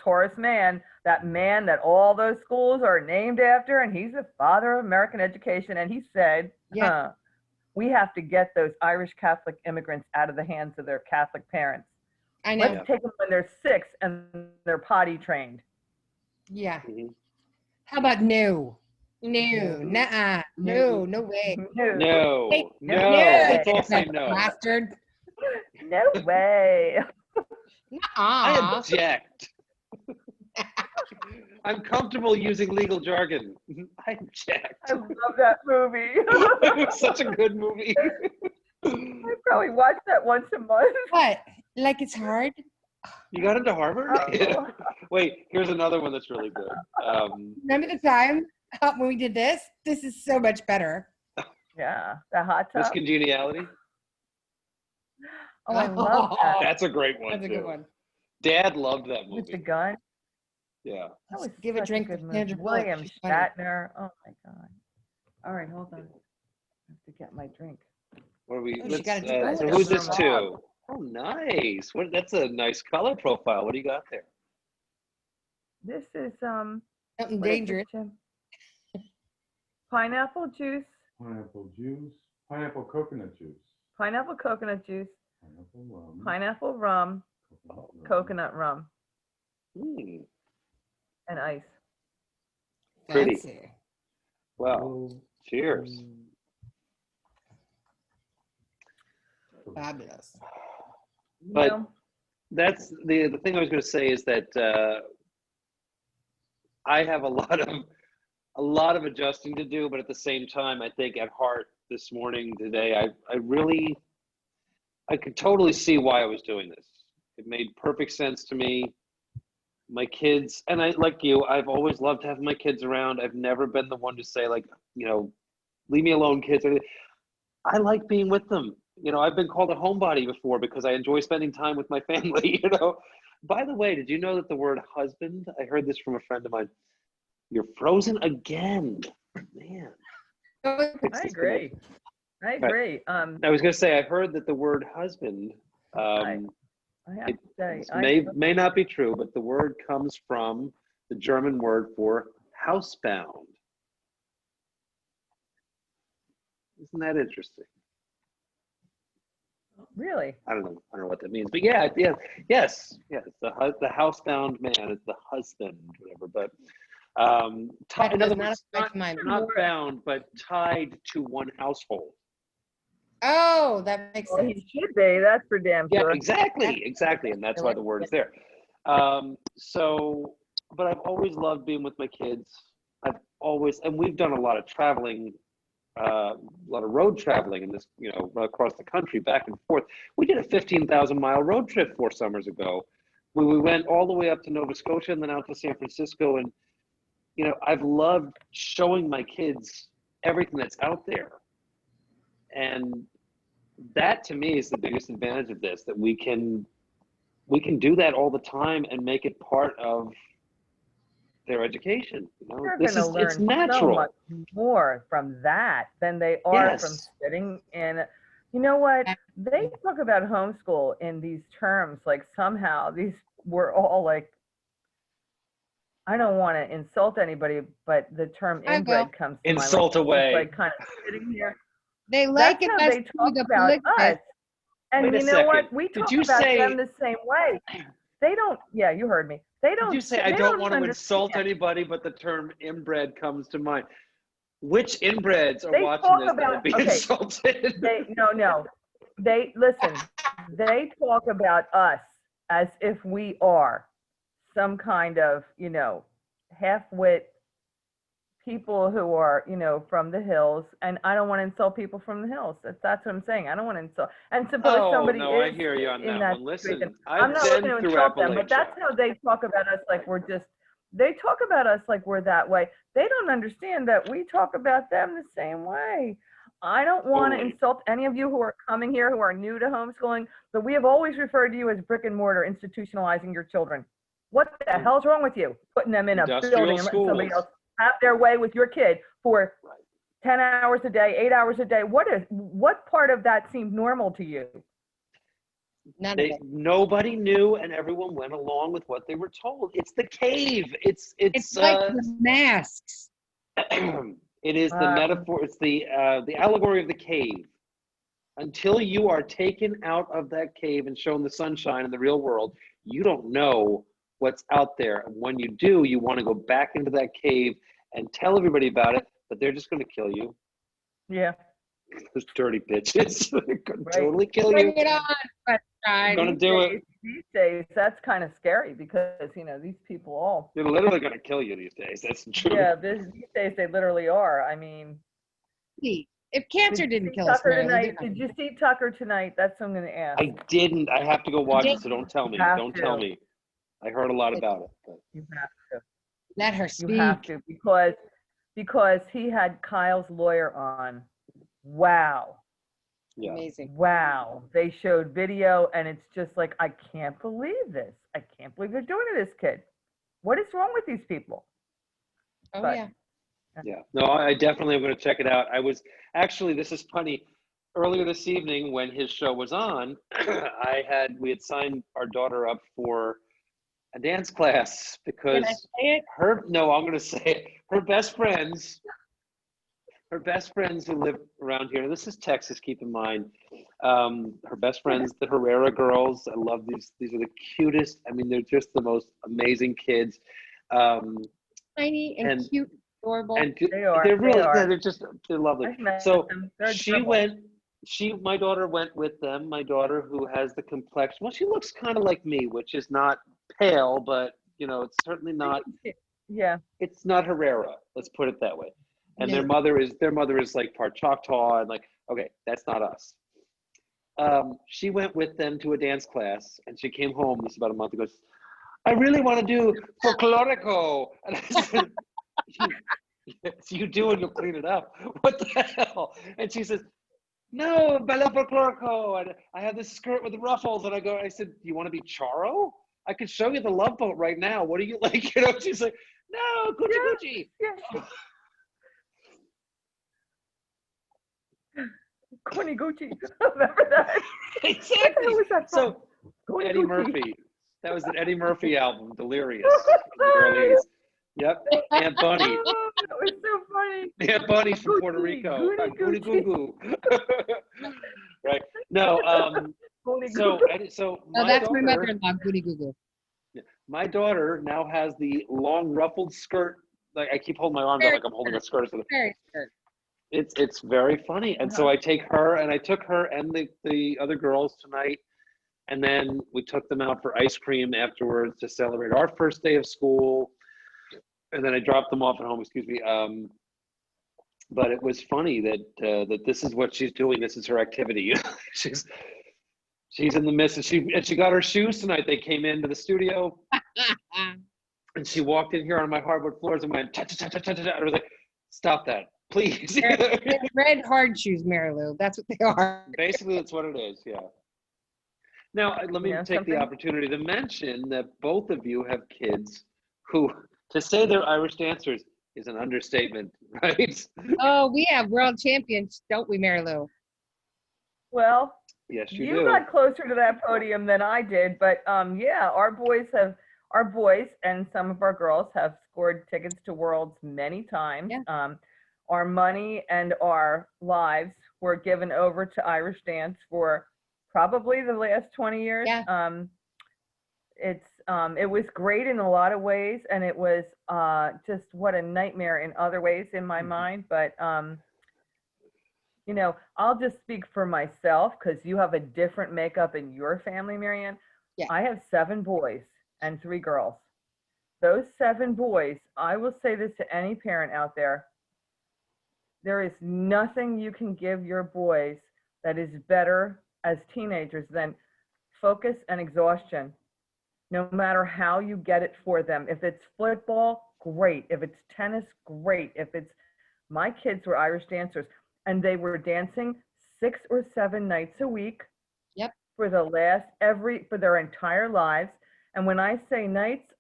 Horace Mann, that man that all those schools are named after, and he's the father of American education. And he said, Yeah. we have to get those Irish Catholic immigrants out of the hands of their Catholic parents. I know. Let's take them when they're 6 and they're potty trained. Yeah. Mhm. How about no? No. No. Nuh-uh. No. No way. No, Hey, no, no. let's all say That no. bastard. No way. I Nuh-uh. object. I'm comfortable using legal jargon. I object. I love that movie. It was such a good movie. I probably watch that once a month. What? Like it's hard? You got into Harvard? Oh. Yeah. Wait, here's another one that's really good. Remember the time when we did this? This is so much better. Yeah, the hot tub. Miss Congeniality. Oh, I love that. That's a great one That's a too. good one. Dad loved that With the movie. gun. Yeah. That was Give a such drink good to movie. Sandra Bullock. William She's funny. Shatner. Oh my God. All right, hold on. I have to get my drink. What are we? Oh, she got a So divorce. who's this to? Oh, nice. What? That's a nice color profile. What do you got there? This is Something what is this, dangerous. Jim? Pineapple juice, Pineapple juice, pineapple coconut juice, pineapple coconut juice, pineapple rum, pineapple rum, coconut rum, Hmm. and ice. Pretty. Fancy. Wow. Cheers. Fabulous. You But- know, That's the thing I was going to say is that I have a lot of adjusting to do, but at the same time, I think at heart this morning today, I could totally see why I was doing this. It made perfect sense to me. My kids, and I like you, I've always loved having my kids around. I've never been the one to say like, leave me alone, kids. I like being with them. I've been called a homebody before because I enjoy spending time with my family, By the way, did you know that the word husband, I heard this from a friend of mine, you're frozen again, man. I agree. I agree. I was going to say, I heard that the word husband, I have to say, may not be true, but the word comes from the German word for housebound. Isn't that interesting? really. I don't know what that means, but yes. It's the housebound man. It's the husband, whatever. But That in does other not words, affect my not bound, but tied to one household. Oh, that makes Well, sense. he should be. That's for damn Yeah, sure. exactly, and that's why the word is there. But I've always loved being with my kids. And we've done a lot of traveling. A lot of road traveling in this, across the country, back and forth. We did a 15,000-mile road trip 4 summers ago. We went all the way up to Nova Scotia and then out to San Francisco. And, I've loved showing my kids everything that's out there. And that to me is the biggest advantage of this, that we can do that all the time and make it part of their education. They're going to learn it's natural. so much more from that than they are from Yes. sitting in. You know what? They talk about homeschool in these terms, like somehow we're all like, I don't want to insult anybody, but the term I will. inbred comes to Insult mind. away. It's like kind of sitting here. They like That's it how best they to talk the about us. polygamous. And Wait a you know what? second. We Did talk you about say- them the same way. They don't, yeah, you heard me. They don't. Did you say I they don't want to understand. insult anybody, but the term inbred comes to mind? Which inbreds are They watching talk this that about- would be okay. insulted? No. They listen. They talk about us as if we are some kind of, half-wit people who are, from the hills, and I don't want to insult people from the hills. That's what I'm saying. I don't want to insult. And suppose Oh, somebody no, I is hear you on in that that one. situation. Listen, I'm I've not looking been to through insult them, but that's Appalachia. how they talk about us like we're just, they talk about us like we're that way. They don't understand that we talk about them the same way. I don't want to Totally. insult any of you who are coming here who are new to homeschooling, but we have always referred to you as brick and mortar institutionalizing your children. What the hell's wrong with you? Putting them in a Industrial building and letting somebody schools. else have their way with your kid for Right. 10 hours a day, 8 hours a day. What part of that seemed normal to you? None of it. Nobody knew, and everyone went along with what they were told. It's the cave. It's like the masks. It is the metaphor. It's the allegory of the cave. Until you are taken out of that cave and shown the sunshine in the real world, you don't know what's out there. And when you do, you want to go back into that cave and tell everybody about it, but they're just going to kill you. Yeah. Those dirty bitches. They're going to Right. totally kill Bring you. it on, They're going to sunshine. do it. These days, that's kind of scary because, these people all, They're literally going to kill you these days. That's the truth. yeah, these days they literally are. I mean, If cancer did you didn't see kill us, Tucker Mary Lou, tonight? Did you see Tucker tonight? That's what I'm going to ask. I didn't. I have to go watch it, so don't tell me. You have Don't tell to. me. I heard a lot about it. But. You have to. let her You have speak. to because he had Kyle's lawyer on. Wow. Yeah. Amazing. Wow. They showed video and it's just like, I can't believe this. I can't believe they're doing to this kid. What is wrong with these people? Oh, But- yeah. Yeah. No, I definitely am going to check it out. I was actually, this is funny. Earlier this evening when his show was on, we had signed our daughter up for a dance class because Can I say it? I'm going to say it. Her best friends who live around here, this is Texas, keep in mind, her best friends, the Herrera girls, I love these are the cutest, I mean, they're just the most amazing kids. Tiny and cute, adorable. And They are. they're really, they are. they're lovely. I've met So them. They're adorable. my daughter went with them, my daughter who has the complexion, well, she looks kind of like me, which is not pale, but, it's certainly not, Yeah. it's not Herrera, let's put it that way. And No. their mother is like part Choctaw and like, okay, that's not us. She went with them to a dance class and she came home this about a month ago. I really want to do folklorico. And I said, yes, you do and you'll clean it up. What the hell? And she says, no, bella folklorico. And I have this skirt with the ruffles. And I said, do you want to be Charo? I could show you the Love Boat right now. What do you like? She's like, no, Gucci. Yeah. Coney Gucci. Remember that? Exactly. What was that from? So Coney Eddie Gucci. Murphy. That was an Eddie Murphy album, Delirious. In the early 80s. Yep. Aunt Bunny. Oh, that was so funny. Aunt Bunny's from Puerto Gucci, Rico. Goody, Goody goo goo. Right. No. Coney So Oh, my that's my daughter. mother-in-law, Goody Goo Goo. My daughter now has the long ruffled skirt. Like I keep holding my arms out like I'm holding a skirt. Very skirt. It's very funny. And so I took her and the other girls tonight. And then we took them out for ice cream afterwards to celebrate our first day of school. And then I dropped them off at home, excuse me. But it was funny that this is what she's doing. This is her activity. She's in the midst and she got her shoes tonight. They came into the studio and she walked in here on my hardwood floors and went, cha-cha-cha-cha-cha-cha. I was like, stop that, please. They're red hard shoes, Mary Lou. That's what they are. Basically, that's what it is, yeah. Now, let me take the opportunity to mention that both of you have kids who, to say they're Irish dancers is an understatement, right? Oh, we have world champions, don't we, Mary Lou? Well, Yes, you you do. got closer to that podium than I did, but yeah, our boys and some of our girls have scored tickets to Worlds many times. Yeah. Our money and our lives were given over to Irish dance for probably the last 20 years. Yeah. It was great in a lot of ways, and it was just what a nightmare in other ways in my mind. But I'll just speak for myself because you have a different makeup in your family, Marianne. Yeah. I have 7 boys and 3 girls. those 7 boys, I will say this to any parent out there. There is nothing you can give your boys that is better as teenagers than focus and exhaustion, no matter how you get it for them. If it's football, great. If it's tennis, great. If it's, my kids were Irish dancers and they were dancing 6 or 7 nights a week. Yep. For their entire lives. And when I say nights,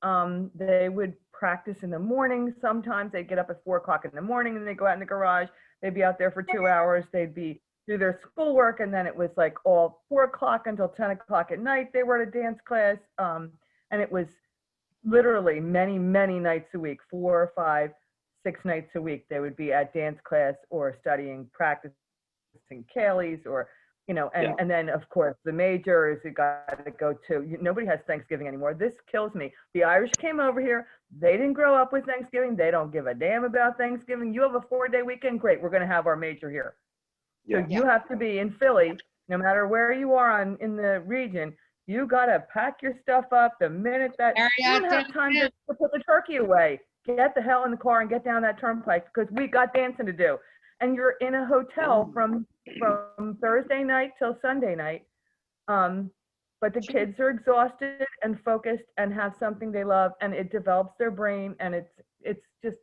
they would practice in the morning. Sometimes they'd get up at 4 o'clock in the morning and they'd go out in the garage. They'd be out there for 2 hours. They'd be do their schoolwork. And then it was like all 4 o'clock until 10 o'clock at night. They were at a dance class. And it was literally many, many nights a week, 4, 5, 6 nights a week. They would be at dance class or studying, practicing Kaylee's or, you know, and then of course the majors you got to go to. Nobody has Thanksgiving anymore. This kills me. The Irish came over here. They didn't grow up with Thanksgiving. They don't give a damn about Thanksgiving. You have a 4-day weekend. Great. We're going to have our major here. Yeah. So you have to be in Philly, no matter where you are in the region. You got to pack your stuff up the minute that you don't have time to put the turkey away. Get the hell in the car and get down that turnpike because we got dancing to do. And you're in a hotel from Thursday night till Sunday night. But the kids are exhausted and focused and have something they love, and it develops their brain, and it's just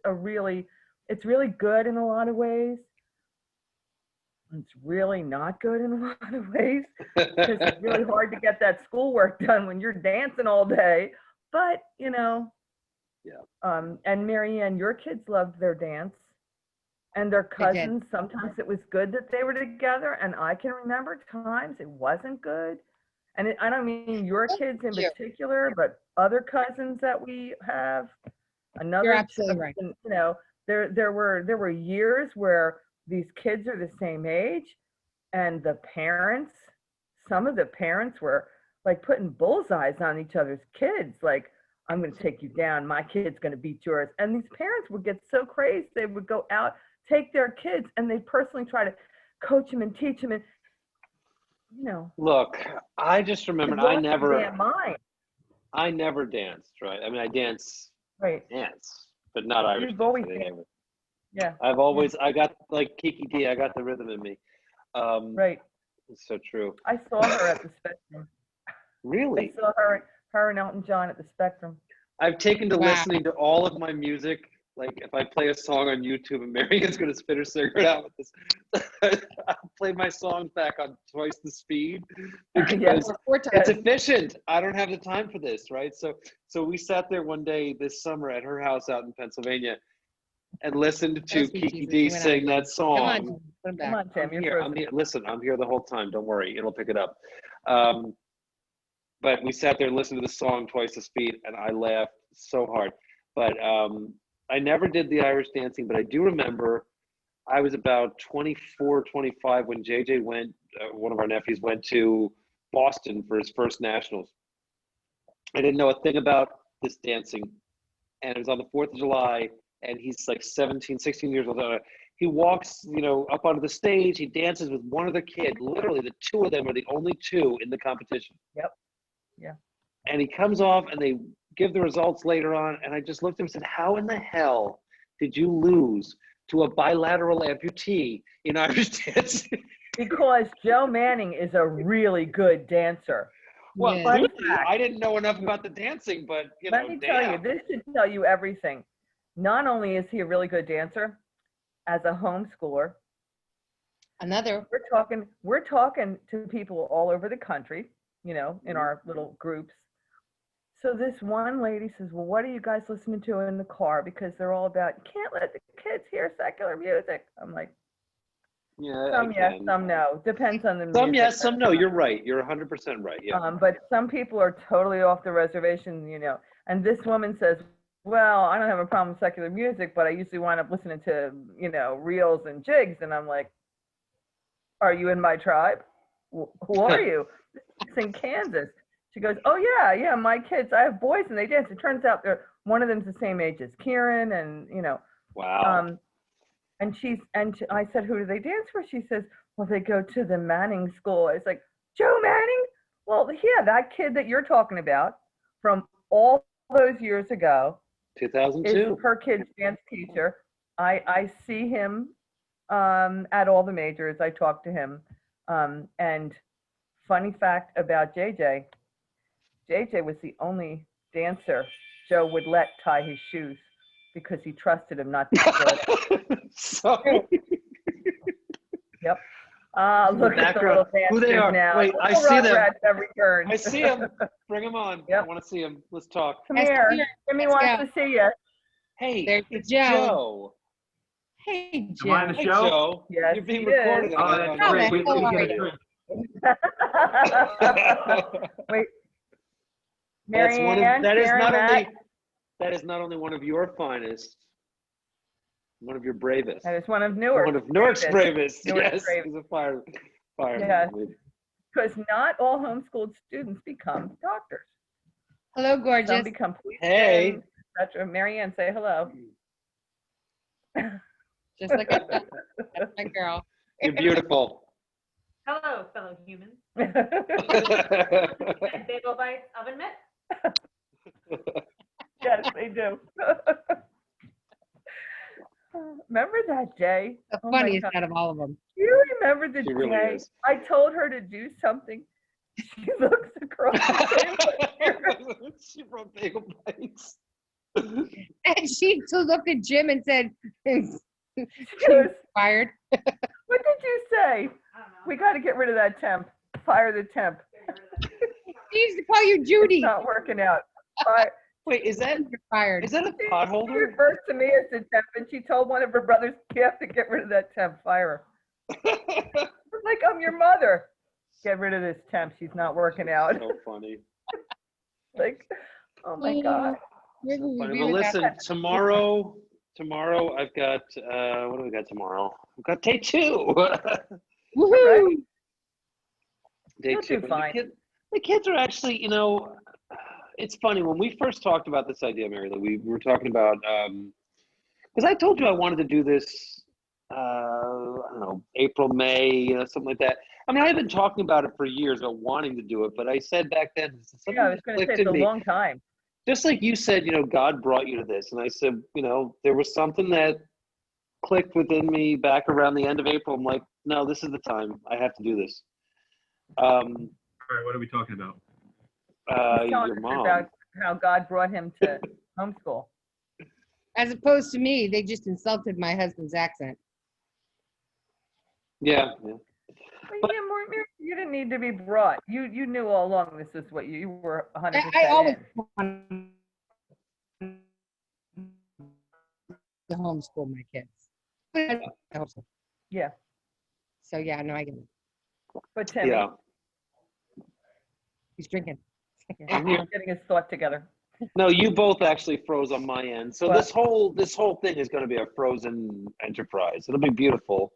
it's really good in a lot of ways. It's really not good in a lot of ways because it's really hard to get that schoolwork done when you're dancing all day. But, you know, and Marianne, your kids loved their dance. And their cousins, sometimes it was good that they were together. And I can remember times it wasn't good. And I don't mean your kids in particular, but other cousins that we have. You're absolutely right. You know, there were years where these kids are the same age, and the parents, some of the parents were like putting bullseyes on each other's kids. Like, I'm going to take you down. My kid's going to beat yours. And these parents would get so crazy. They would go out, take their kids, and they personally try to coach them and teach them. And, you know. Look, I just remembered I never danced, right? I mean, I dance, but not Irish. You've always danced. Yeah. I got like Kiki D, I got the rhythm in me. Right. It's so true. I saw her at the Spectrum. Really? I saw her and Elton John at the Spectrum. I've taken to listening to all of my music. Like if I play a song on YouTube and Marianne's going to spit her cigarette out with this, I'll play my songs back on twice the speed because it's efficient. I don't have the time for this, right? So we sat there one day this summer at her house out in Pennsylvania and listened to Kiki D sing that song. Come on, Tim. I'm here. Listen, I'm here the whole time. Don't worry. It'll pick it up. But we sat there and listened to the song twice the speed, and I laughed so hard. But I never did the Irish dancing, but I do remember I was about 24, 25 when JJ went, one of our nephews went to Boston for his first nationals. I didn't know a thing about this dancing. And it was on the 4th of July, and he's like 17, 16 years old. He walks, you know, up onto the stage. He dances with one other kid. Literally, the two of them are the only two in the competition. Yep. Yeah. And he comes off, and they give the results later on. And I just looked at him and said, how in the hell did you lose to a bilateral amputee in Irish dancing? Because Joe Manning is a really good dancer. Well, I didn't know enough about the dancing, but you know, let me tell you, this should tell you everything. Not only is he a really good dancer, as a homeschooler, we're talking to people all over the country, you know, in our little groups. So this one lady says, well, what are you guys listening to in the car? Because they're all about, you can't let the kids hear secular music. I'm like, some yes, some no. Depends on the music. Some yes, some no. You're right. You're 100% right. Yeah. But some people are totally off the reservation, you know. And this woman says, well, I don't have a problem with secular music, but I usually wind up listening to, you know, reels and jigs. And I'm like, are you in my tribe? Who are you? It's in Kansas. She goes, oh, yeah, my kids, I have boys and they dance. It turns out one of them's the same age as Kieran and, you know. Wow. And I said, who do they dance for? She says, well, they go to the Manning school. It's like, Joe Manning? Well, yeah, that kid that you're talking about from all those years ago is 2002. her kid's dance teacher. I see him at all the majors. I talk to him. And funny fact about JJ was the only dancer Joe would let tie his shoes because he trusted him not to destroy them. So, Yep. Look at the background. little dancers Who they are? now. Wait, I Little see them. Rugrats have returned. I see him. Bring him on. Yep. I want to see him. Let's talk. Come Let's here. go. Jimmy Let's wants to see you. Hey, There's it's Joe. Joe. Hey, Am I in Jim. the Hey, show? Joe. Yes, You're being he is. recorded. Oh, on that's How great. the Wait, hell we are get a you? drink. Wait. That's one Marianne, of, that is Karen, not Matt. only that is not only one of your finest, one of your bravest. That is one of Newark's. One of Newark's bravest. Newark's Yes, bravest. he's a fireman. Yes. Because not all homeschooled students become doctors. Hello, Some gorgeous. become policemen, Hey. etc. Marianne, say hello. Just like I said, that's my girl. You're beautiful. Hello, fellow humans. That's Bagel Bites oven mitt. Yes, they do. Remember that day? The Oh my funniest God. out of all of them. Do you remember the She really day is. I told her to do something? She looks across the table. She brought bagel bites. And she looked at Jim and said, She goes, fired. what did you say? I don't know. We got to get rid of that temp. Fire the temp. She used to call you Judy. It's not working out. Fire. Wait, is that You're fired. a She potholder? referred to me as the temp, and she told one of her brothers, you have to get rid of that temp. Fire her. I'm like, I'm your mother. Get rid of this temp. She's not working out. So funny. Like, oh my God. Maybe we Funny. agree Well, with that. listen, tomorrow I've got, what do we got tomorrow? We've got day 2. Woohoo! Day You'll 2. do fine. The kids are actually, it's funny. When we first talked about this idea, Mary, that we were talking about, because I told you I wanted to do this, I don't know, April, May, something like that. I mean, I've been talking about it for years, about wanting to do it, but I said back then, something Yeah, I was going to say clicked it's in a me. long time. Just like you said, God brought you to this. And I said, there was something that clicked within me back around the end of April. I'm like, no, this is the time. I have to do this. All right, what are we talking about? He's telling Your us mom. about how God brought him to homeschool. As opposed to me, they just insulted my husband's accent. Yeah. But yeah, you didn't need to be brought. You knew all along this is what you were 100% I always in. wanted to homeschool my kids. Yeah, So yeah, no, I get it. but Timmy, Yeah. He's drinking. yeah, he's getting his thought together. No, you both actually froze on my end. So What? this whole thing is going to be a frozen enterprise. It'll be beautiful.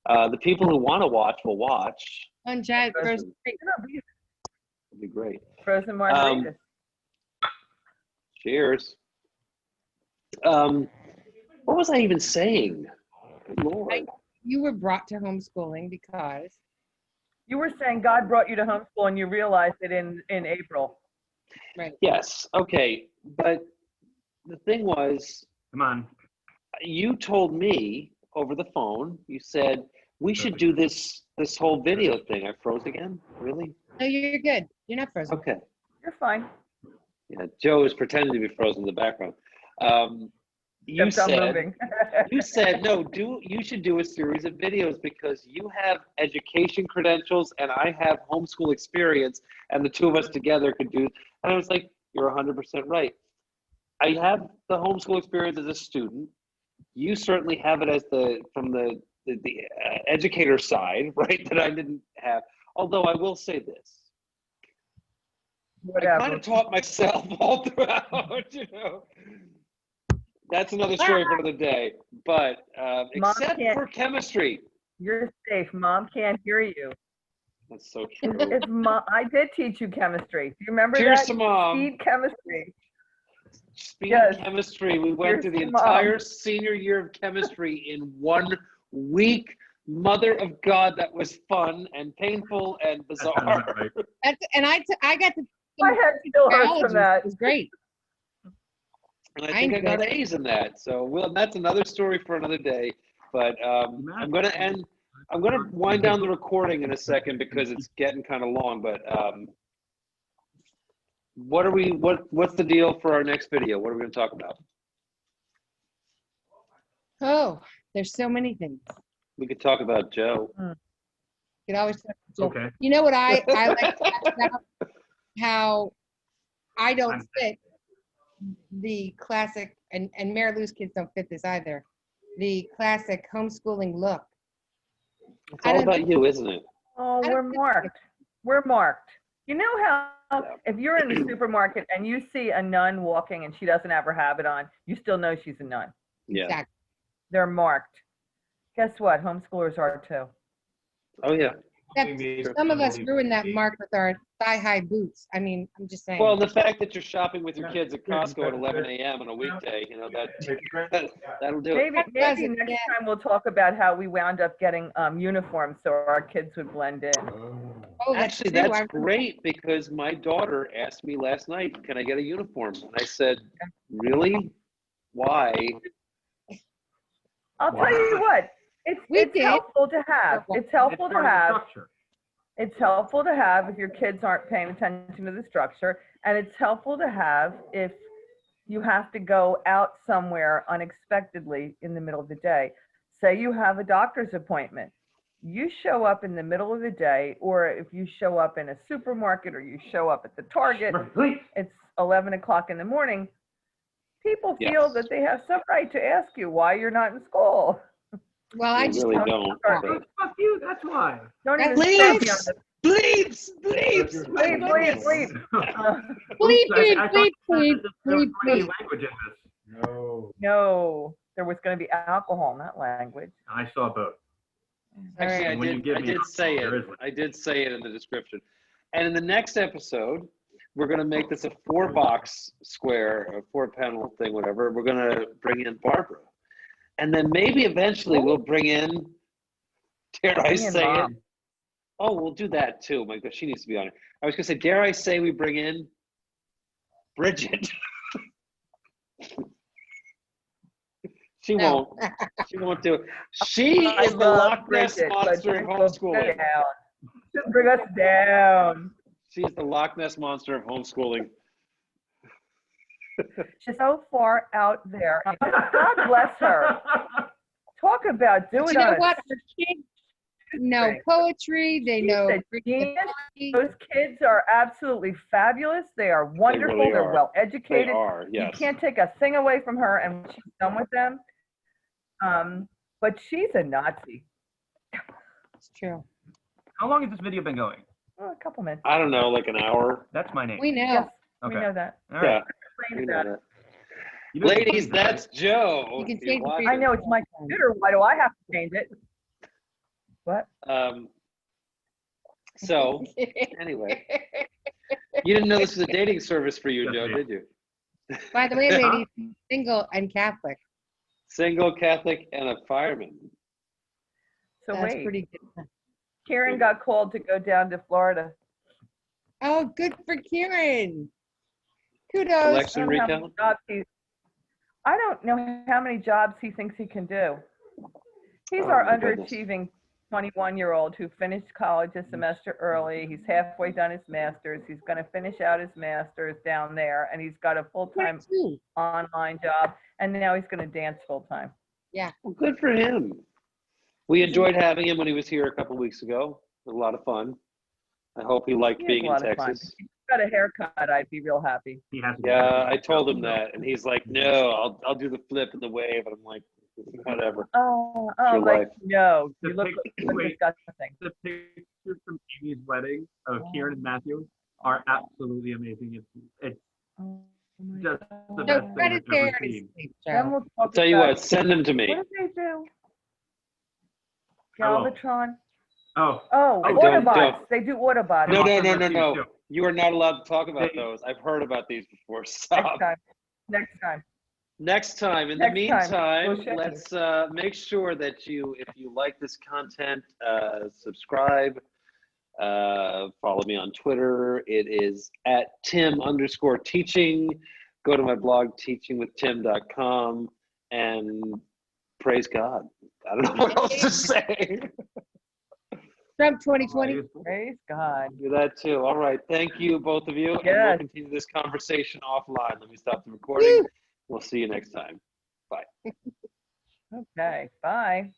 The people who want to watch will watch. Unjust. Frozen. No, we- It'll be great. Frozen margaritas. Cheers. What was I even saying? Good Lord. You were brought to homeschooling because You were saying God brought you to homeschool and you realized it in April. Yes. Okay. But the thing was, Come on. you told me over the phone, you said, we should do this whole video thing. I froze again? Really? no, you're good. You're not frozen. Okay. You're fine. Yeah, Joe is pretending to be frozen in the background. You Except I'm said, moving. you said, no, you should do a series of videos because you have education credentials and I have homeschool experience and the two of us together could do. And I was like, you're 100% right. I have the homeschool experience as a student. You certainly have it as from the educator side, right? That I didn't have. Although I will say this. I kind Whatever. of taught myself all throughout, That's another story for another day. But except can't- for chemistry. You're safe. Mom can't hear you. That's so true. If mom, I did teach you chemistry. Do you remember Cheers that? to Mom. Speed chemistry. Speed Yes. chemistry. We went Cheers through the to Mom. entire senior year of chemistry in 1 week. Mother of God, that was fun and painful and That sounds bizarre. about right. That's, and I got to My head still hurts biology. from that. It was great. And I think I got good. A's in that. So, well, that's another story for another day. But I'm going to wind down the recording in a second because it's getting kind of long. But what's the deal for our next video? What are we going to talk about? Oh, there's so many things. We could talk about Joe. You could always talk to Joe. Okay. You know what I like to talk about? How I don't fit the classic, and Mary Lou's kids don't fit this either, the classic homeschooling look. It's all about you, isn't it? Oh, I we're don't think marked. We're marked. You know how Yeah. if you're in the supermarket and you see a nun walking and she doesn't have her habit on, you still know she's a nun. Yeah. Exactly. They're marked. Guess what? Homeschoolers are too. Oh, yeah. Except some of us ruined that mark with our thigh-high boots. I mean, I'm just saying. Well, the fact that you're shopping with your kids at Costco at 11 a.m. on a weekday, that'll do it. Maybe does it, next yeah. time we'll talk about how we wound up getting uniforms so our kids would blend in. Oh, Actually, true. that's great because my daughter asked me last night, "Can I get a uniform?" And I said, "Really? Why?" I'll tell you what, We it's did. helpful to have. It's helpful to have. Structure. It's helpful to have if your kids aren't paying attention to the structure, and it's helpful to have if you have to go out somewhere unexpectedly in the middle of the day. Say you have a doctor's appointment. You show up in the middle of the day, or if you show up in a supermarket or you show up at the Target, it's 11 o'clock in the morning. People feel Yes. that they have some right to ask you why you're not in school. Well, I I just really don't. start- but- Fuck you, that's why. Don't even That's start bleeps. me on Bleeps! Bleeps! Bleep, bleep, bleep. bleep, bleep, I bleep, thought bleep, there was bleep, really bleep. language in this. No. No, there was going to be alcohol in that language. I saw both. Actually, All I right. When you did. give I me did say alcohol, there it. is one. I did say it in the description. And in the next episode, we're going to make this a 4-box square, a 4-panel thing, whatever. We're going to bring in Barbara, and then maybe eventually we'll bring in. Dare I Bring in say it? Mom. Oh, we'll do that too. My God, she needs to be on it. I was going to say, dare I say we bring in Bridget? She No. won't. She won't do it. She I is the love Loch Ness Bridget, but monster of Bridget will homeschooling. bring us down. She's the Loch Ness monster of homeschooling. She's so far out there. God bless her. Talk about doing But you know us. what? Our kids know poetry. They She's know a Greek genius. mythology. Those kids are absolutely fabulous. They are wonderful. really They're are. well They educated. are, You yes. can't take a thing away from her and what she's done with them. But she's a Nazi. It's true. How long has this video been going? Oh, a couple minutes. I don't know, like an hour. That's my name. We know. Yes, Okay. we know that. All Yeah, right. we Explain know about that. it. You know, Ladies, that's Joe. You can If you're change the watching. I know it's my computer. Why do I have to change it? What? So, anyway, you didn't know this was a dating service for you, Joe, did you? By the way, ladies, single and Catholic. Single, Catholic, and a fireman. So That's wait, pretty good. Karen got called to go down to Florida. Oh, good for Kieran. Kudos. Election I don't know how many recount? jobs I don't know how many jobs he thinks he can do. He's Oh, our my goodness. underachieving 21-year-old who finished college a semester early. He's halfway done his master's. He's going to finish out his master's down there, and he's got a full-time online job, and now he's going to dance full-time. Well, good for him. We enjoyed having him when he was here a couple weeks ago. It was a lot of fun. I hope he liked He has being a in lot of fun. Texas. If he got a haircut, I'd be real happy. He has to. Yeah, I told him that, and he's like, "No, I'll do the flip and the wave." And I'm like, "Whatever." Oh, your like, life. no, The you look wait. disgusting. The pictures from Amy's wedding of Kieran and Matthew are absolutely amazing. It's Oh my just God. the No best thing credit I've ever there to seen. sleep, Then Joe. we'll talk I'll tell you about- what, send them to me. What did they do? I won't. Galvatron? Oh, Oh, I don't- Autobots. They do Autobots. No, They no, also no, no, have no. these too. You are not allowed to talk about They- those. I've heard about these before. Next Stop. time. Next time. Next time. In the Next time, meantime, we'll show you. let's make sure that if you like this content, subscribe. Follow me on Twitter. It is at Tim_teaching. Go to my blog, teachingwithtim.com, and praise God. I don't know what else to say. Trump 2020. Praise God. Do that too. All right. Thank you, both of you. And we'll Yes. continue this conversation offline. Let me stop the recording. Woo. We'll see you next time. Bye. Okay, bye.